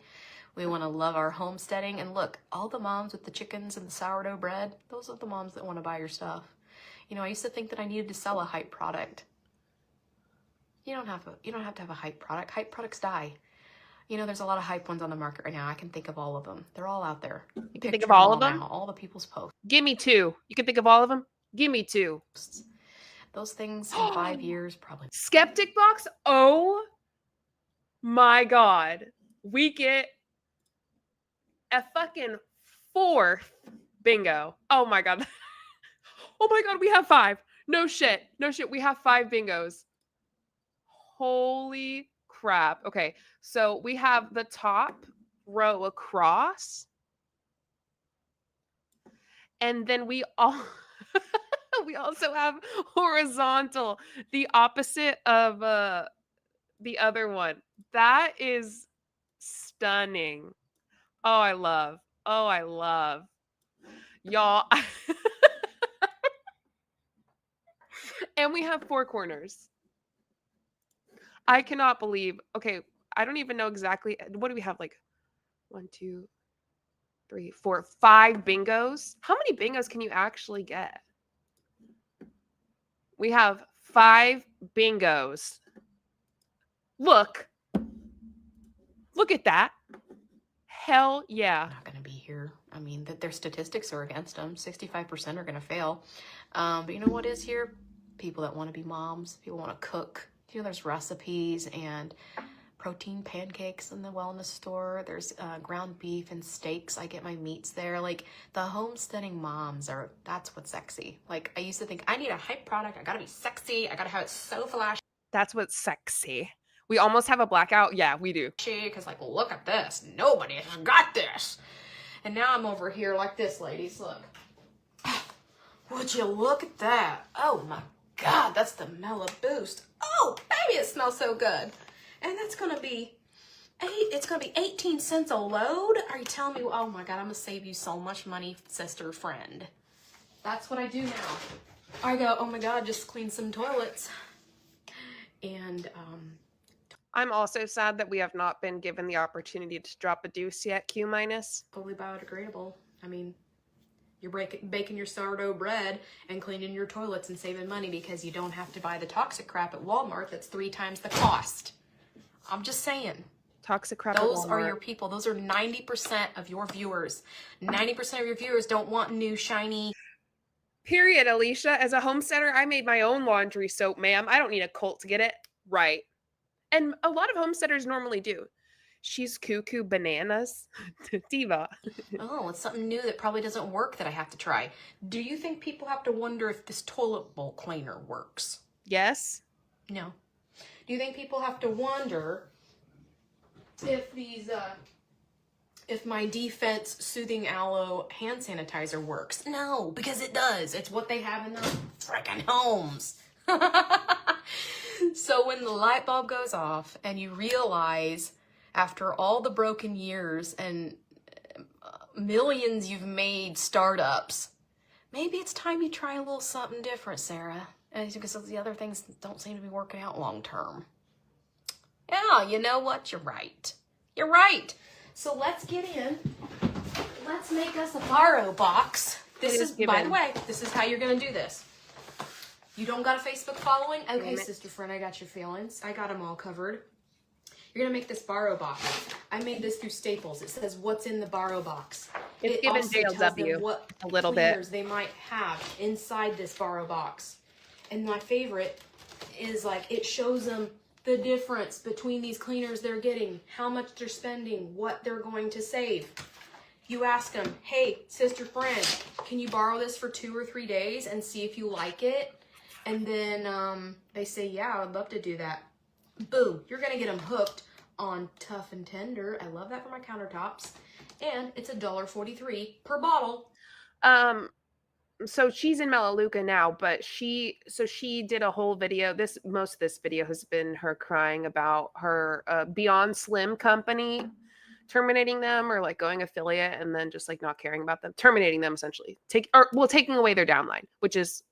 We want to love our homesteading. And look, all the moms with the chickens and the sourdough bread, those are the moms that want to buy your stuff. You know, I used to think that I needed to sell a hype product. You don't have to have a hype product. Hype products die. You know, there's a lot of hype ones on the market right now. I can think of all of them. They're all out there. You can think of all of them? Now, all the people's posts. Give me 2. You can think of all of them? Give me 2. Those things in 5 years, probably. Skeptic box? Oh my God. We get a fucking 4th bingo. Oh my God. Oh my God, we have 5. No shit. We have 5 bingos. Holy crap. Okay, so we have the top row across. And then we also have horizontal, the opposite of the other one. That is stunning. Oh, I love. Y'all. And we have 4 corners. I cannot believe. Okay, I don't even know exactly. What do we have? Like 1, 2, 3, 4, 5 bingos. How many bingos can you actually get? We have 5 bingos. Look at that. Hell yeah. Not going to be here. I mean, that their statistics are against them. 65% are going to fail. But you know what is here? People that want to be moms. People want to cook. You know, there's recipes and protein pancakes in the wellness store. There's ground beef and steaks. I get my meats there. Like, the homesteading moms that's what's sexy. Like, I used to think, I need a hype product. I got to be sexy. I got to have it so flashy. That's what's sexy. We almost have a blackout. Yeah, we do. Because, like, look at this. Nobody has got this. And now I'm over here like this, ladies. Look. Would you look at that? Oh, my God. That's the Mellow Boost. Oh, baby, it smells so good. And that's going to be, it's going to be 18 cents a load? Are you telling me? Oh, my God. I'm going to save you so much money, sister friend. That's what I do now. I go, oh, my God, just clean some toilets. And, I'm also sad that we have not been given the opportunity to drop a deuce yet, Q minus. fully biodegradable. I mean, you're baking your sourdough bread and cleaning your toilets and saving money because you don't have to buy the toxic crap at Walmart that's 3 times the cost. I'm just saying. Toxic crap. Those are your people. Those are 90% of your viewers. 90% of your viewers don't want new, shiny. Period, Alicia. As a homesteader, I made my own laundry soap, ma'am. I don't need a cult to get it right. And a lot of homesteaders normally do. She's cuckoo bananas. Diva. Oh, it's something new that probably doesn't work that I have to try. Do you think people have to wonder if this toilet bowl cleaner works? Yes. No. Do you think people have to wonder if if my Defense Soothing Aloe hand sanitizer works? No, because it does. It's what they have in their freaking homes. So when the light bulb goes off and you realize after all the broken years and millions you've made startups, maybe it's time you try a little something different, Sarah. And because the other things don't seem to be working out long term. Yeah, you know what? You're right. You're right. So let's get in. Let's make us a borrow box. This is, by the way, this is how you're going to do this. You don't got a Facebook following? Okay, sister friend, I got your feelings. I got them all covered. You're going to make this borrow box. I made this through Staples. It says what's in the borrow box. It's given JLW a little bit. They might have inside this borrow box. And my favorite is like it shows them the difference between these cleaners they're getting, how much they're spending, what they're going to save. You ask them, hey, sister friend, can you borrow this for 2 or 3 days and see if you like it? And then they say, yeah, I'd love to do that. Boom, you're going to get them hooked on Tough and Tender. I love that for my countertops. And it's $1.43 per bottle. So she's in Melaleuca now, but she did a whole video. Most of this video has been her crying about her Beyond Slim company terminating them or like going affiliate and then just like not caring about them, terminating them essentially, taking away their downline, which is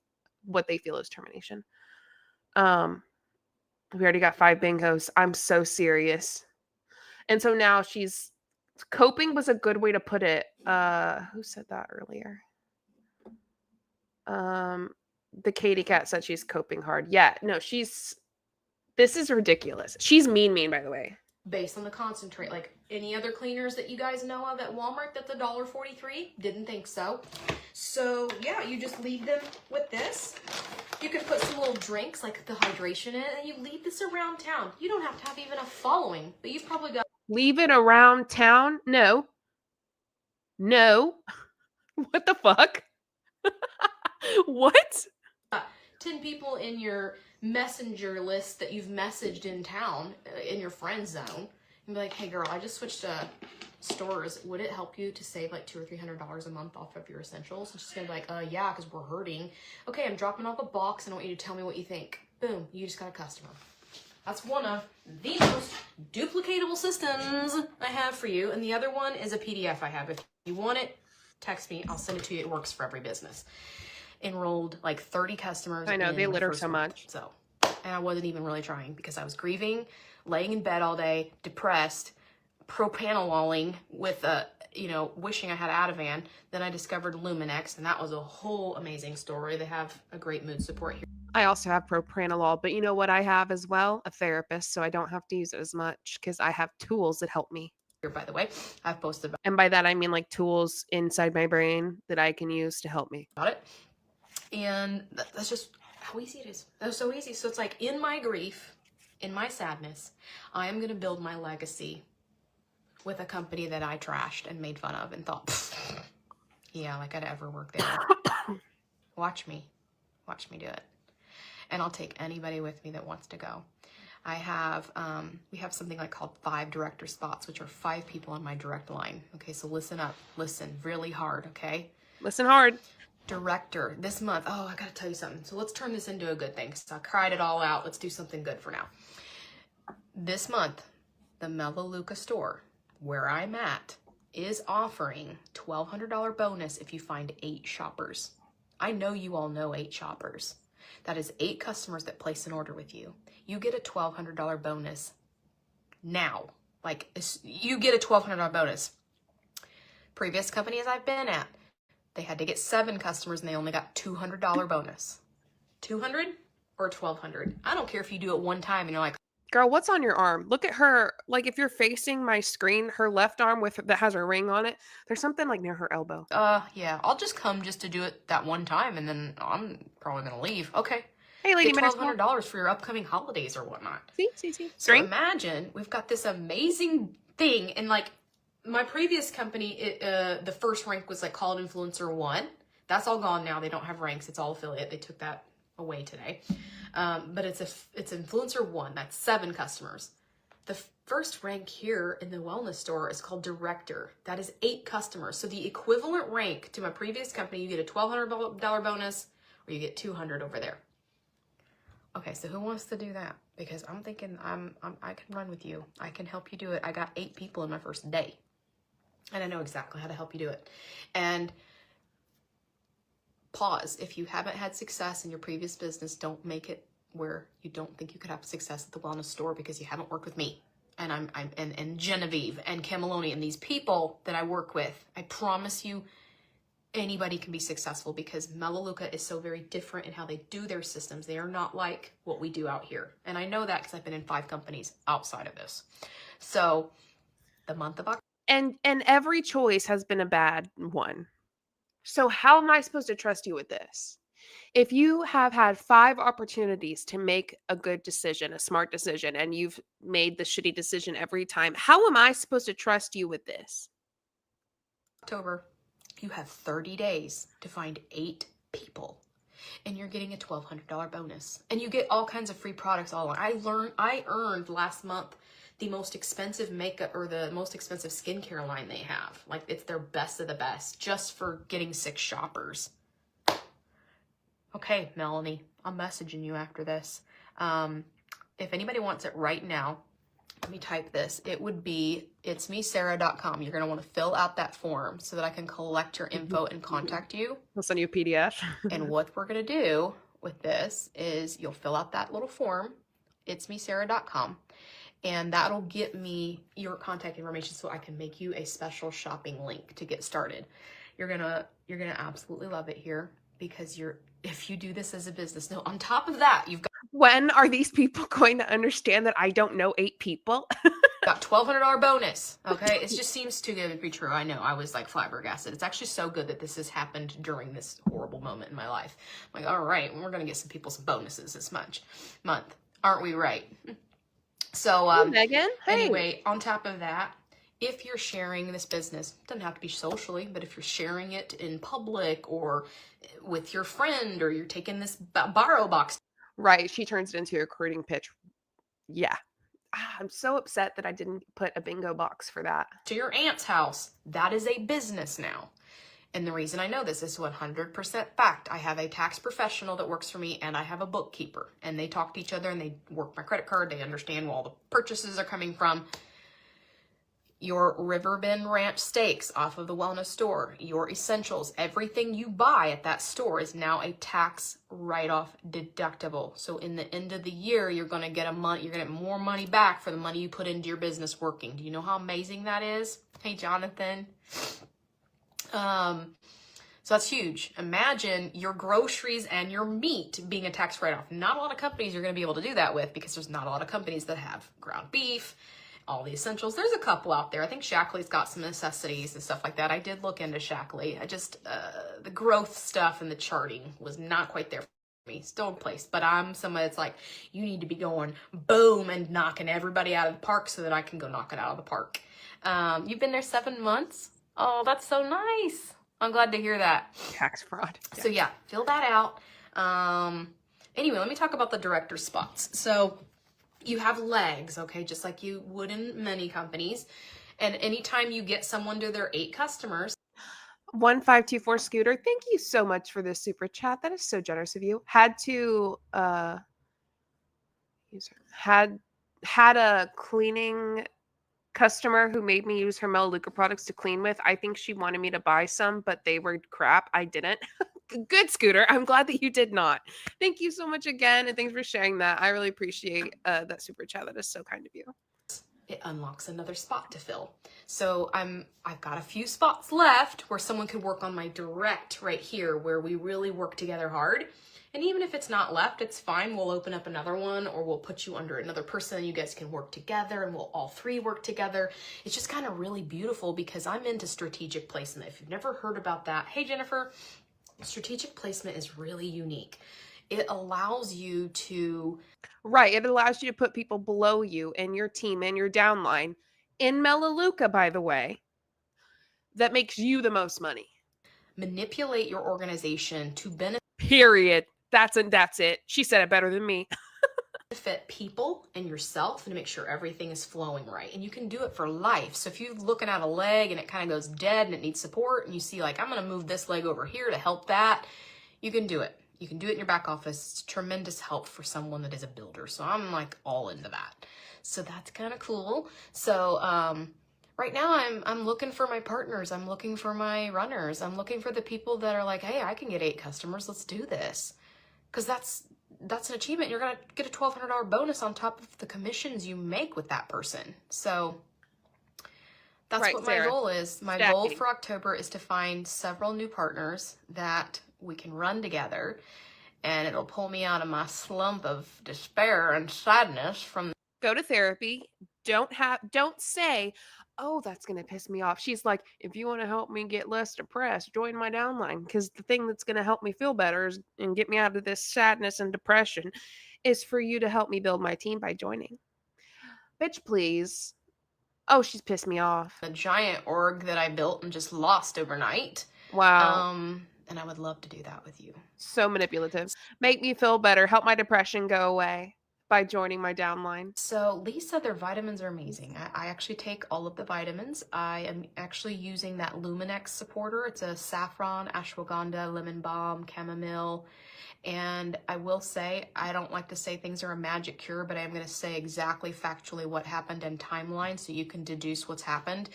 what they feel is termination. We already got 5 bingos. I'm so serious. And so now she's coping was a good way to put it. Who said that earlier? The Katie Cat said she's coping hard. Yeah, no, this is ridiculous. She's mean, by the way. Based on the concentrate, like any other cleaners that you guys know of at Walmart that's $1.43? Didn't think so. So yeah, you just leave them with this. You can put some little drinks like the hydration in it and you leave this around town. You don't have to have even a following, but you've probably got... Leave it around town? No. What the fuck? What? 10 people in your messenger list that you've messaged in town, in your friend zone, and be like, hey girl, I just switched stores. Would it help you to save like $200 or $300 a month off of your essentials? And she's gonna be like, yeah, because we're hurting. Okay, I'm dropping off a box and I want you to tell me what you think. Boom, you just got a customer. That's one of the most duplicatable systems I have for you. And the other one is a PDF I have. If you want it, text me. I'll send it to you. It works for every business. Enrolled like 30 customers. I know, they litter so much. So, and I wasn't even really trying because I was grieving, laying in bed all day, depressed, propanololing with you know, wishing I had Ativan. Then I discovered Luminex, and that was a whole amazing story. They have a great mood support here. I also have propranolol, but you know what I have as well? A therapist, so I don't have to use it as much because I have tools that help me. By the way, I've posted And by that, I mean like tools inside my brain that I can use to help me. about it. And that's just how easy it is. That's so easy. So it's like, in my grief, in my sadness, I am going to build my legacy with a company that I trashed and made fun of and thought, yeah, like I'd ever work there. Watch me do it. And I'll take anybody with me that wants to go. I have, we have something like called 5 director spots, which are 5 people on my direct line. Okay, so listen up, listen really hard, okay? Listen hard. Director this month. Oh, I gotta tell you something. So let's turn this into a good thing. So I cried it all out. Let's do something good for now. This month, the Melaleuca store, where I'm at, is offering $1,200 bonus if you find 8 shoppers. I know you all know 8 shoppers. That is 8 customers that place an order with you. You get a $1,200 bonus now. Like, you get a $1,200 bonus. Previous companies I've been at, they had to get 7 customers and they only got $200 bonus. 200 or 1,200. I don't care if you do it one time and you're like, Girl, what's on your arm? Look at her. Like if you're facing my screen, her left arm that has a ring on it, there's something like near her elbow. yeah, I'll just come just to do it that one time and then I'm probably gonna leave. Okay. Hey, lady, get $1,200 for your upcoming holidays or whatnot. See. So imagine we've got this amazing thing, and like my previous company, the first rank was like called Influencer 1. That's all gone now. They don't have ranks. It's all affiliate. They took that away today. But it's Influencer 1. That's 7 customers. The first rank here in the wellness store is called Director. That is 8 customers. So the equivalent rank to my previous company, you get a $1,200 bonus, or you get $200 over there. Okay, so who wants to do that? Because I'm thinking I can run with you. I can help you do it. I got 8 people in my first day. And I know exactly how to help you do it. And pause. If you haven't had success in your previous business, don't make it where you don't think you could have success at the wellness store because you haven't worked with me. And and Genevieve and Kim Maloney and these people that I work with. I promise you, anybody can be successful because Melaleuca is so very different in how they do their systems. They are not like what we do out here. And I know that because I've been in 5 companies outside of this. So the month of October. And every choice has been a bad one. So how am I supposed to trust you with this? If you have had 5 opportunities to make a good decision, a smart decision, and you've made the shitty decision every time, how am I supposed to trust you with this? October. You have 30 days to find 8 people and you're getting a $1,200 bonus and you get all kinds of free products all along. I earned last month the most expensive makeup or the most expensive skincare line they have. Like it's their best of the best just for getting 6 shoppers. Okay, Melanie, I'm messaging you after this. If anybody wants it right now, let me type this. It would be itsmesarah.com. You're going to want to fill out that form so that I can collect your info and contact you. I'll send you a PDF. And what we're going to do with this is you'll fill out that little form, itsmesarah.com, and that'll get me your contact information so I can make you a special shopping link to get started. You're going to absolutely love it here because if you do this as a business. Now, on top of that, you've got When are these people going to understand that I don't know 8 people? got $1,200 bonus. Okay, it just seems too good to be true. I know. I was like flabbergasted. It's actually so good that this has happened during this horrible moment in my life. I'm like, all right, we're gonna get some people some bonuses this month, aren't we? Right. So, Hey, Megan. Hey. Anyway, on top of that, if you're sharing this business, it doesn't have to be socially, but if you're sharing it in public or with your friend, or you're taking this borrow box. Right. She turns it into a recruiting pitch. Yeah. I'm so upset that I didn't put a bingo box for that. To your aunt's house. That is a business now. And the reason I know this is 100% fact. I have a tax professional that works for me and I have a bookkeeper. And they talk to each other and they work my credit card. They understand where all the purchases are coming from. your Riverbend Ranch steaks off of the wellness store, your essentials, everything you buy at that store is now a tax write-off deductible. So in the end of the year, you're going to get more money back for the money you put into your business working. Do you know how amazing that is? Hey, Jonathan. So that's huge. Imagine your groceries and your meat being a tax write-off. Not a lot of companies you're going to be able to do that with, because there's not a lot of companies that have ground beef, all the essentials. There's a couple out there. I think Shackley's got some necessities and stuff like that. I did look into Shackley. I just, the growth stuff and the charting was not quite there for me. Still in place. But I'm somebody that's like, you need to be going boom and knocking everybody out of the park so that I can go knock it out of the park. You've been there 7 months? Oh, that's so nice. I'm glad to hear that. Tax fraud. So yeah, fill that out. Anyway, let me talk about the director spots. So you have legs, okay, just like you would in many companies. And anytime you get someone to their 8 customers. 1524 Scooter, thank you so much for this super chat. That is so generous of you. Had a cleaning customer who made me use her Melaleuca products to clean with. I think she wanted me to buy some, but they were crap. I didn't. Good, Scooter. I'm glad that you did not. Thank you so much again, and thanks for sharing that. I really appreciate that super chat. That is so kind of you. It unlocks another spot to fill. So I've got a few spots left where someone could work on my direct right here, where we really work together hard. And even if it's not left, it's fine. We'll open up another one, or we'll put you under another person and you guys can work together, and we'll all 3 work together. It's just kind of really beautiful because I'm into strategic placement. If you've never heard about that, hey, Jennifer, strategic placement is really unique. It allows you to... Right. It allows you to put people below you in your team and your downline in Melaleuca, by the way, that makes you the most money. Manipulate your organization to benefit. Period. That's it. She said it better than me. Benefit people and yourself, and to make sure everything is flowing right. And you can do it for life. So if you're looking at a leg and it kind of goes dead and it needs support, and you see like, I'm going to move this leg over here to help that, you can do it. You can do it in your back office. It's tremendous help for someone that is a builder. So I'm like all into that. So that's kind of cool. So right now I'm looking for my partners. I'm looking for my runners. I'm looking for the people that are like, hey, I can get 8 customers. Let's do this. Because that's an achievement. You're going to get a $1,200 bonus on top of the commissions you make with that person. So that's right, what my goal is. My goal for October is to find several new partners that we can run together, and it'll pull me out of my slump of despair and sadness from... Go to therapy. Don't say, oh, that's going to piss me off. She's like, if you want to help me get less depressed, join my downline. Because the thing that's going to help me feel better and get me out of this sadness and depression is for you to help me build my team by joining. Bitch, please. Oh, she's pissed me off. A giant org that I built and just lost overnight. Wow. And I would love to do that with you. So manipulative. Make me feel better. Help my depression go away by joining my downline. So Lisa, their vitamins are amazing. I actually take all of the vitamins. I am actually using that Luminex supporter. It's a saffron, ashwagandha, lemon balm, chamomile. And I will say, I don't like to say things are a magic cure, but I am going to say exactly factually what happened and timeline so you can deduce what's happened.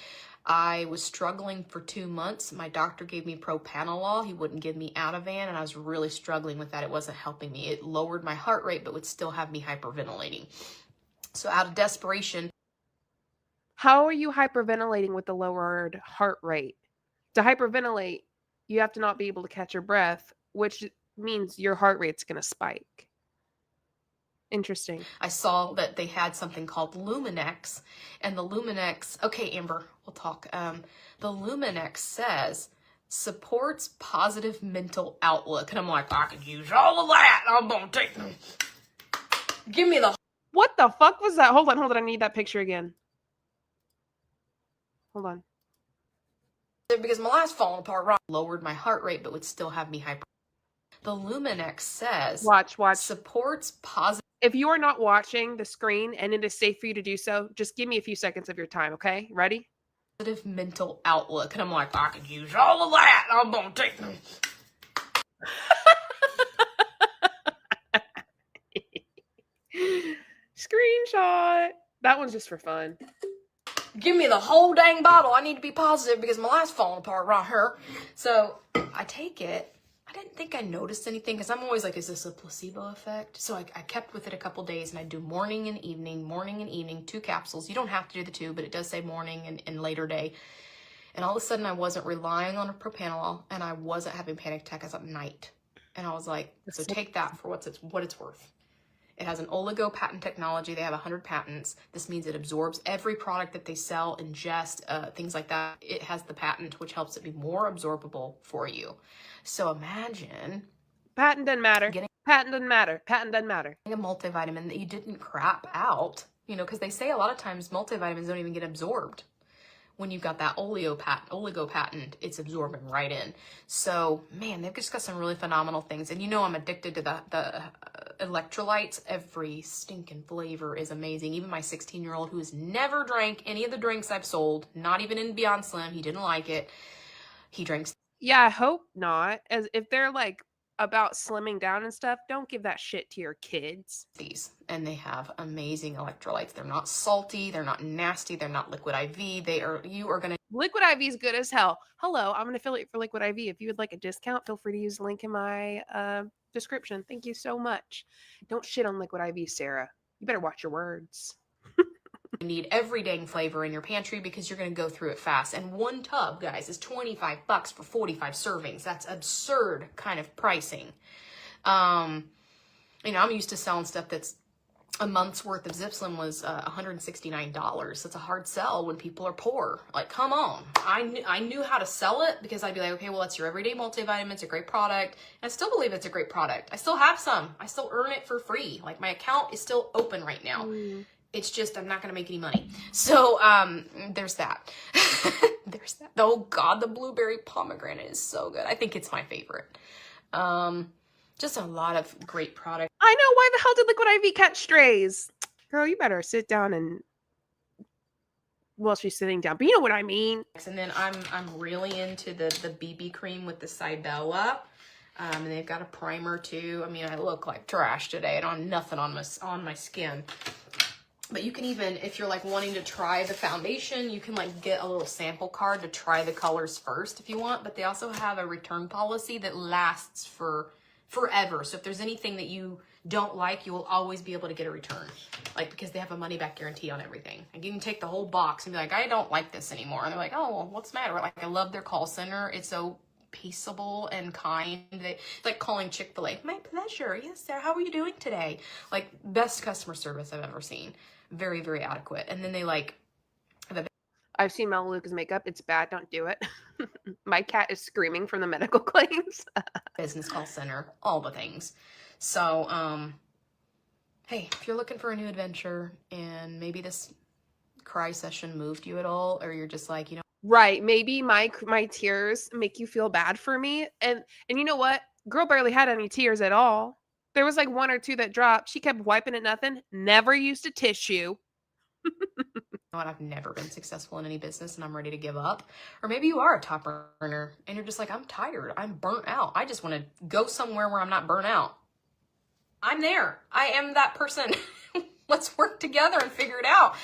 I was struggling for 2 months. My doctor gave me propanolol. He wouldn't give me Ativan, and I was really struggling with that. It wasn't helping me. It lowered my heart rate, but would still have me hyperventilating. So out of desperation. How are you hyperventilating with the lowered heart rate? To hyperventilate, you have to not be able to catch your breath, which means your heart rate's going to spike. Interesting. I saw that they had something called Luminex, and the Luminex, okay, Amber, we'll talk. The Luminex says supports positive mental outlook, and I'm like, I could use all of that. I'm gonna take them. Give me the... What the fuck was that? Hold on. I need that picture again. Hold on. Because my life's falling apart. Right. Lowered my heart rate, but would still have me hyper. The Luminex says watch supports positive. If you are not watching the screen and it is safe for you to do so, just give me a few seconds of your time, okay? Ready? Positive mental outlook. And I'm like, I could use all of that. I'm gonna take them. Screenshot. That one's just for fun. Give me the whole dang bottle. I need to be positive because my life's falling apart right here. So I take it. I didn't think I noticed anything because I'm always like, is this a placebo effect? So I kept with it a couple days, and I do morning and evening, 2 capsules. You don't have to do the 2, but it does say morning and later day. And all of a sudden I wasn't relying on a propranolol, and I wasn't having panic attacks at night. And I was like, so take that for what it's worth. It has an oligo patent technology. They have 100 patents. This means it absorbs every product that they sell, ingest, things like that. It has the patent, which helps it be more absorbable for you. So imagine Patent doesn't matter. Getting- Patent doesn't matter. Patent doesn't matter. a multivitamin that you didn't crap out, because they say a lot of times multivitamins don't even get absorbed. When you've got that oligo patent, it's absorbing right in. So, man, they've just got some really phenomenal things. And I'm addicted to the electrolytes. Every stinking flavor is amazing. Even my 16-year-old who has never drank any of the drinks I've sold, not even in Beyond Slim, he didn't like it. He drinks Yeah, I hope not. As if they're like about slimming down and stuff, don't give that shit to your kids. these, and they have amazing electrolytes. They're not salty, they're not nasty, they're not liquid IV. You are gonna Liquid IV is good as hell. Hello, I'm an affiliate for Liquid IV. If you would like a discount, feel free to use the link in my description. Thank you so much. Don't shit on Liquid IV, Sarah. You better watch your words. need every dang flavor in your pantry because you're going to go through it fast. And 1 tub, guys, is $25 for 45 servings. That's absurd kind of pricing. I'm used to selling stuff that's a month's worth of Zip Slim was $169. That's a hard sell when people are poor. Like, come on. I knew how to sell it because I'd be like, okay, well, it's your everyday multivitamin. It's a great product. And I still believe it's a great product. I still have some. I still earn it for free. Like, my account is still open right now. It's just I'm not going to make any money. So there's that. There's that. Oh, God, the blueberry pomegranate is so good. I think it's my favorite. Just a lot of great products. I know. Why the hell did Liquid IV catch strays? Girl, you better sit down and... Well, she's sitting down, but you know what I mean. And then I'm really into the BB cream with the Cybella. And they've got a primer too. I mean, I look like trash today. I don't have nothing on my skin. But you can even, if you're like wanting to try the foundation, you can like get a little sample card to try the colors first if you want. But they also have a return policy that lasts for forever. So if there's anything that you don't like, you will always be able to get a return. Like, because they have a money back guarantee on everything. Like, you can take the whole box and be like, I don't like this anymore. And they're like, oh, well, what's the matter? Like, I love their call center. It's so peaceable and kind. It's like calling Chick-fil-A. My pleasure. Yes, sir. How are you doing today? Like, best customer service I've ever seen. Very, very adequate. And then they like... I've seen Melaleuca's makeup. It's bad. Don't do it. My cat is screaming from the medical claims. business call center, all the things. So, hey, if you're looking for a new adventure and maybe this cry session moved you at all, or you're just like, Right. Maybe my tears make you feel bad for me. And you know what? Girl barely had any tears at all. There was like 1 or 2 that dropped. She kept wiping at nothing. Never used a tissue. what, I've never been successful in any business and I'm ready to give up. Or maybe you are a top earner and you're just like, I'm tired. I'm burnt out. I just want to go somewhere where I'm not burnt out. I'm there. I am that person. Let's work together and figure it out.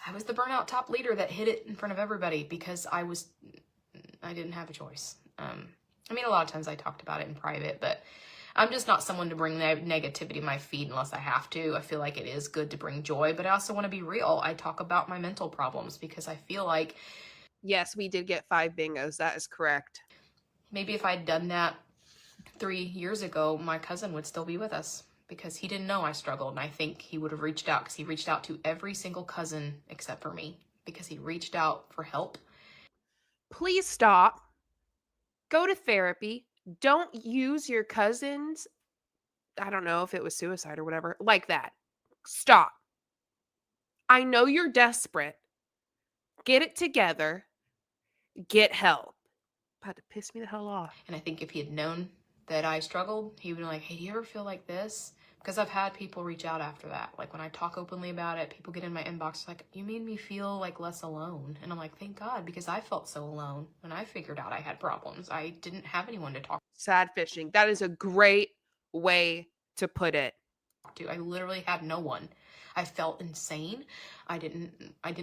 I was the burnout top leader that hit it in front of everybody because I didn't have a choice. I mean, a lot of times I talked about it in private, but I'm just not someone to bring negativity to my feed unless I have to. I feel like it is good to bring joy, but I also want to be real. I talk about my mental problems because I feel like... Yes, we did get 5 bingos. That is correct. Maybe if I'd done that 3 years ago, my cousin would still be with us because he didn't know I struggled. And I think he would have reached out because he reached out to every single cousin except for me because he reached out for help. Please stop. Go to therapy. Don't use your cousin's, I don't know if it was suicide or whatever, like that. Stop. I know you're desperate. Get it together. Get help. About to piss me the hell off. And I think if he had known that I struggled, he would be like, hey, do you ever feel like this? Because I've had people reach out after that. Like when I talk openly about it, people get in my inbox like, you made me feel like less alone. And I'm like, thank God, because I felt so alone when I figured out I had problems. I didn't have anyone to talk. Sad fishing. That is a great way to put it. to. I literally had no one. I felt insane. I didn't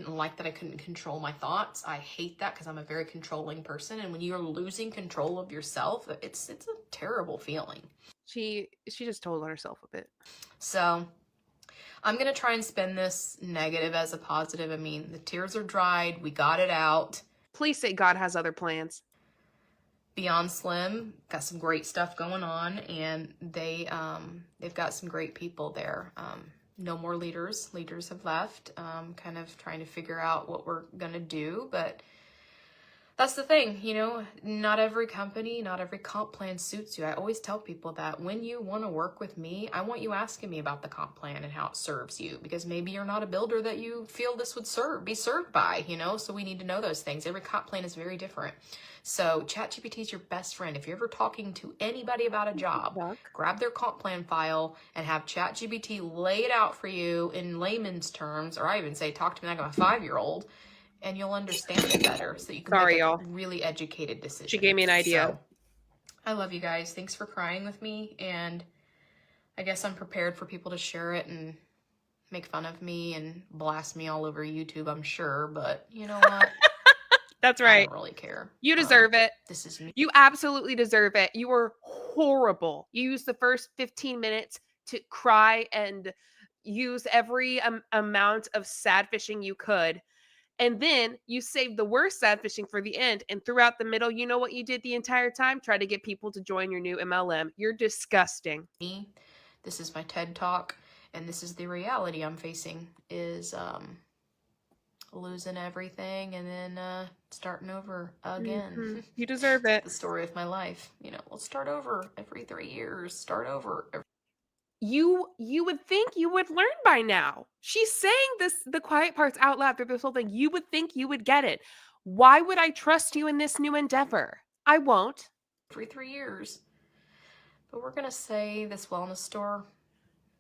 like that I couldn't control my thoughts. I hate that because I'm a very controlling person. And when you're losing control of yourself, it's a terrible feeling. She just told on herself a bit. So I'm going to try and spin this negative as a positive. I mean, the tears are dried. We got it out. Please say God has other plans. Beyond Slim got some great stuff going on, and they've got some great people there. No more leaders. Leaders have left. Kind of trying to figure out what we're going to do, but that's the thing, you know, not every company, not every comp plan suits you. I always tell people that when you want to work with me, I want you asking me about the comp plan and how it serves you, because maybe you're not a builder that you feel this would be served by, you know, so we need to know those things. Every comp plan is very different. So ChatGPT is your best friend. If you're ever talking to anybody about a job, grab their comp plan file and have ChatGPT lay it out for you in layman's terms, or I even say, talk to me like I'm a 5-year-old. And you'll understand it better, so you can make a really educated decision. She gave me an idea. So, I love you guys. Thanks for crying with me, and I guess I'm prepared for people to share it and make fun of me and blast me all over YouTube, I'm sure, but you know what? That's right. I don't really care. You deserve it. This is me. You absolutely deserve it. You were horrible. You used the first 15 minutes to cry and use every amount of sad fishing you could. And then you saved the worst sad fishing for the end. And throughout the middle, you know what you did the entire time? Try to get people to join your new MLM. You're disgusting. This is my TED Talk. And this is the reality I'm facing, is losing everything and then starting over again. Mm-hmm. You deserve it. The story of my life. You know, let's start over every 3 years. Start over. You would think you would learn by now. She's saying the quiet parts out loud through this whole thing. You would think you would get it. Why would I trust you in this new endeavor? I won't. Every 3 years. But we're going to say this wellness store,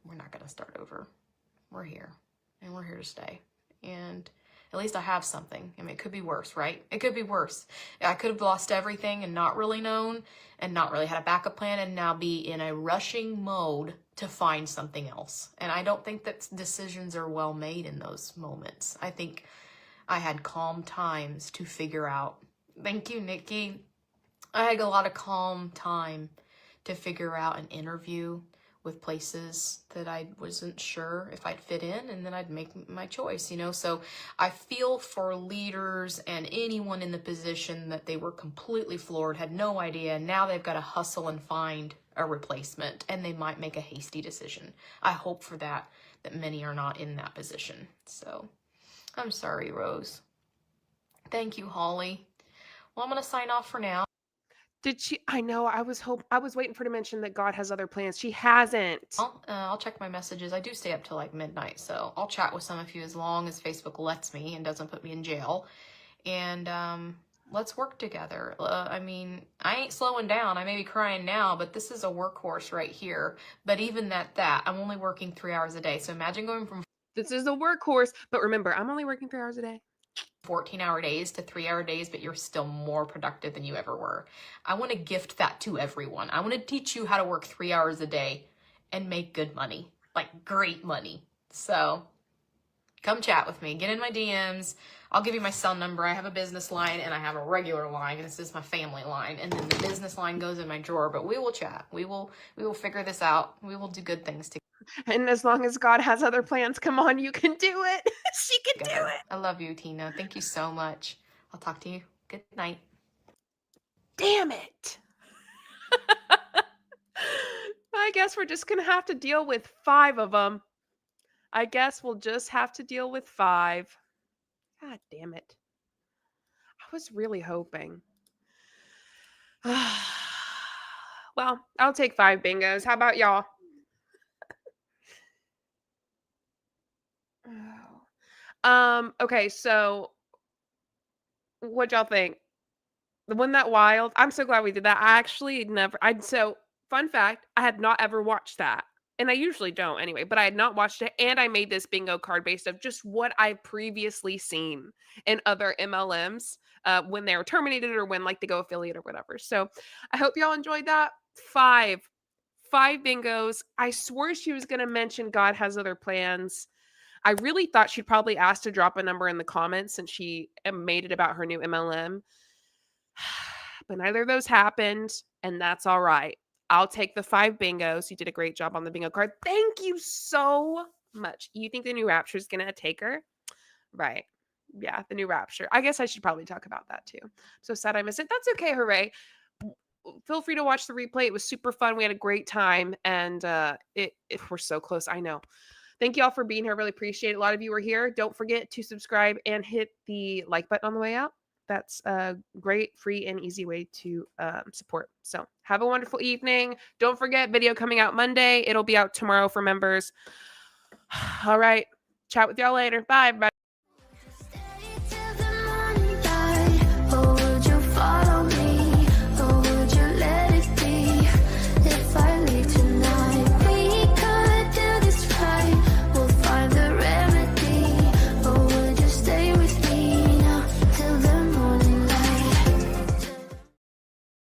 we're not going to start over. We're here. And we're here to stay. And at least I have something. I mean, it could be worse, right? It could be worse. I could have lost everything and not really known and not really had a backup plan and now be in a rushing mode to find something else. And I don't think that decisions are well made in those moments. I think I had calm times to figure out. Thank you, Nikki. I had a lot of calm time to figure out an interview with places that I wasn't sure if I'd fit in, and then I'd make my choice, you know? So I feel for leaders and anyone in the position that they were completely floored, had no idea, and now they've got to hustle and find a replacement, and they might make a hasty decision. I hope for that many are not in that position. So I'm sorry, Rose. Thank you, Holly. Well, I'm going to sign off for now. Did she? I know. I was waiting for her to mention that God has other plans. She hasn't. I'll check my messages. I do stay up till like midnight, so I'll chat with some of you as long as Facebook lets me and doesn't put me in jail. And let's work together. I mean, I ain't slowing down. I may be crying now, but this is a workhorse right here. But even at that, I'm only working 3 hours a day. So imagine going from this is a workhorse, but remember, I'm only working 3 hours a day. 14-hour days to 3-hour days, but you're still more productive than you ever were. I want to gift that to everyone. I want to teach you how to work 3 hours a day and make good money, like great money. So come chat with me. Get in my DMs. I'll give you my cell number. I have a business line and I have a regular line, and this is my family line. And then the business line goes in my drawer, but we will chat. We will figure this out. We will do good things together. And as long as God has other plans, come on, you can do it. She can do it. I love you, Tina. Thank you so much. I'll talk to you. Good night. Damn it. I guess we're just going to have to deal with 5 of them. I guess we'll just have to deal with 5. God damn it. I was really hoping. Well, I'll take 5 bingos. How about y'all? Okay, so what'd y'all think? Wasn't that wild? I'm so glad we did that. I actually so fun fact, I had not ever watched that. And I usually don't anyway, but I had not watched it. And I made this bingo card based of just what I've previously seen in other MLMs when they were terminated or when like they go affiliate or whatever. So I hope y'all enjoyed that. 5 5 bingos. I swore she was going to mention God has other plans. I really thought she'd probably ask to drop a number in the comments since she made it about her new MLM. But neither of those happened, and that's all right. I'll take the 5 bingos. You did a great job on the bingo card. Thank you so much. You think the new Rapture is going to take her? Right. Yeah, the new Rapture. I guess I should probably talk about that too. So sad I missed it. That's okay, hooray. Feel free to watch the replay. It was super fun. We had a great time, and we're so close. I know. Thank you all for being here. Really appreciate it. A lot of you are here. Don't forget to subscribe and hit the like button on the way out. That's a great, free, and easy way to support. So have a wonderful evening. Don't forget, video coming out Monday. It'll be out tomorrow for members. All right. Chat with y'all later. Bye. Bye.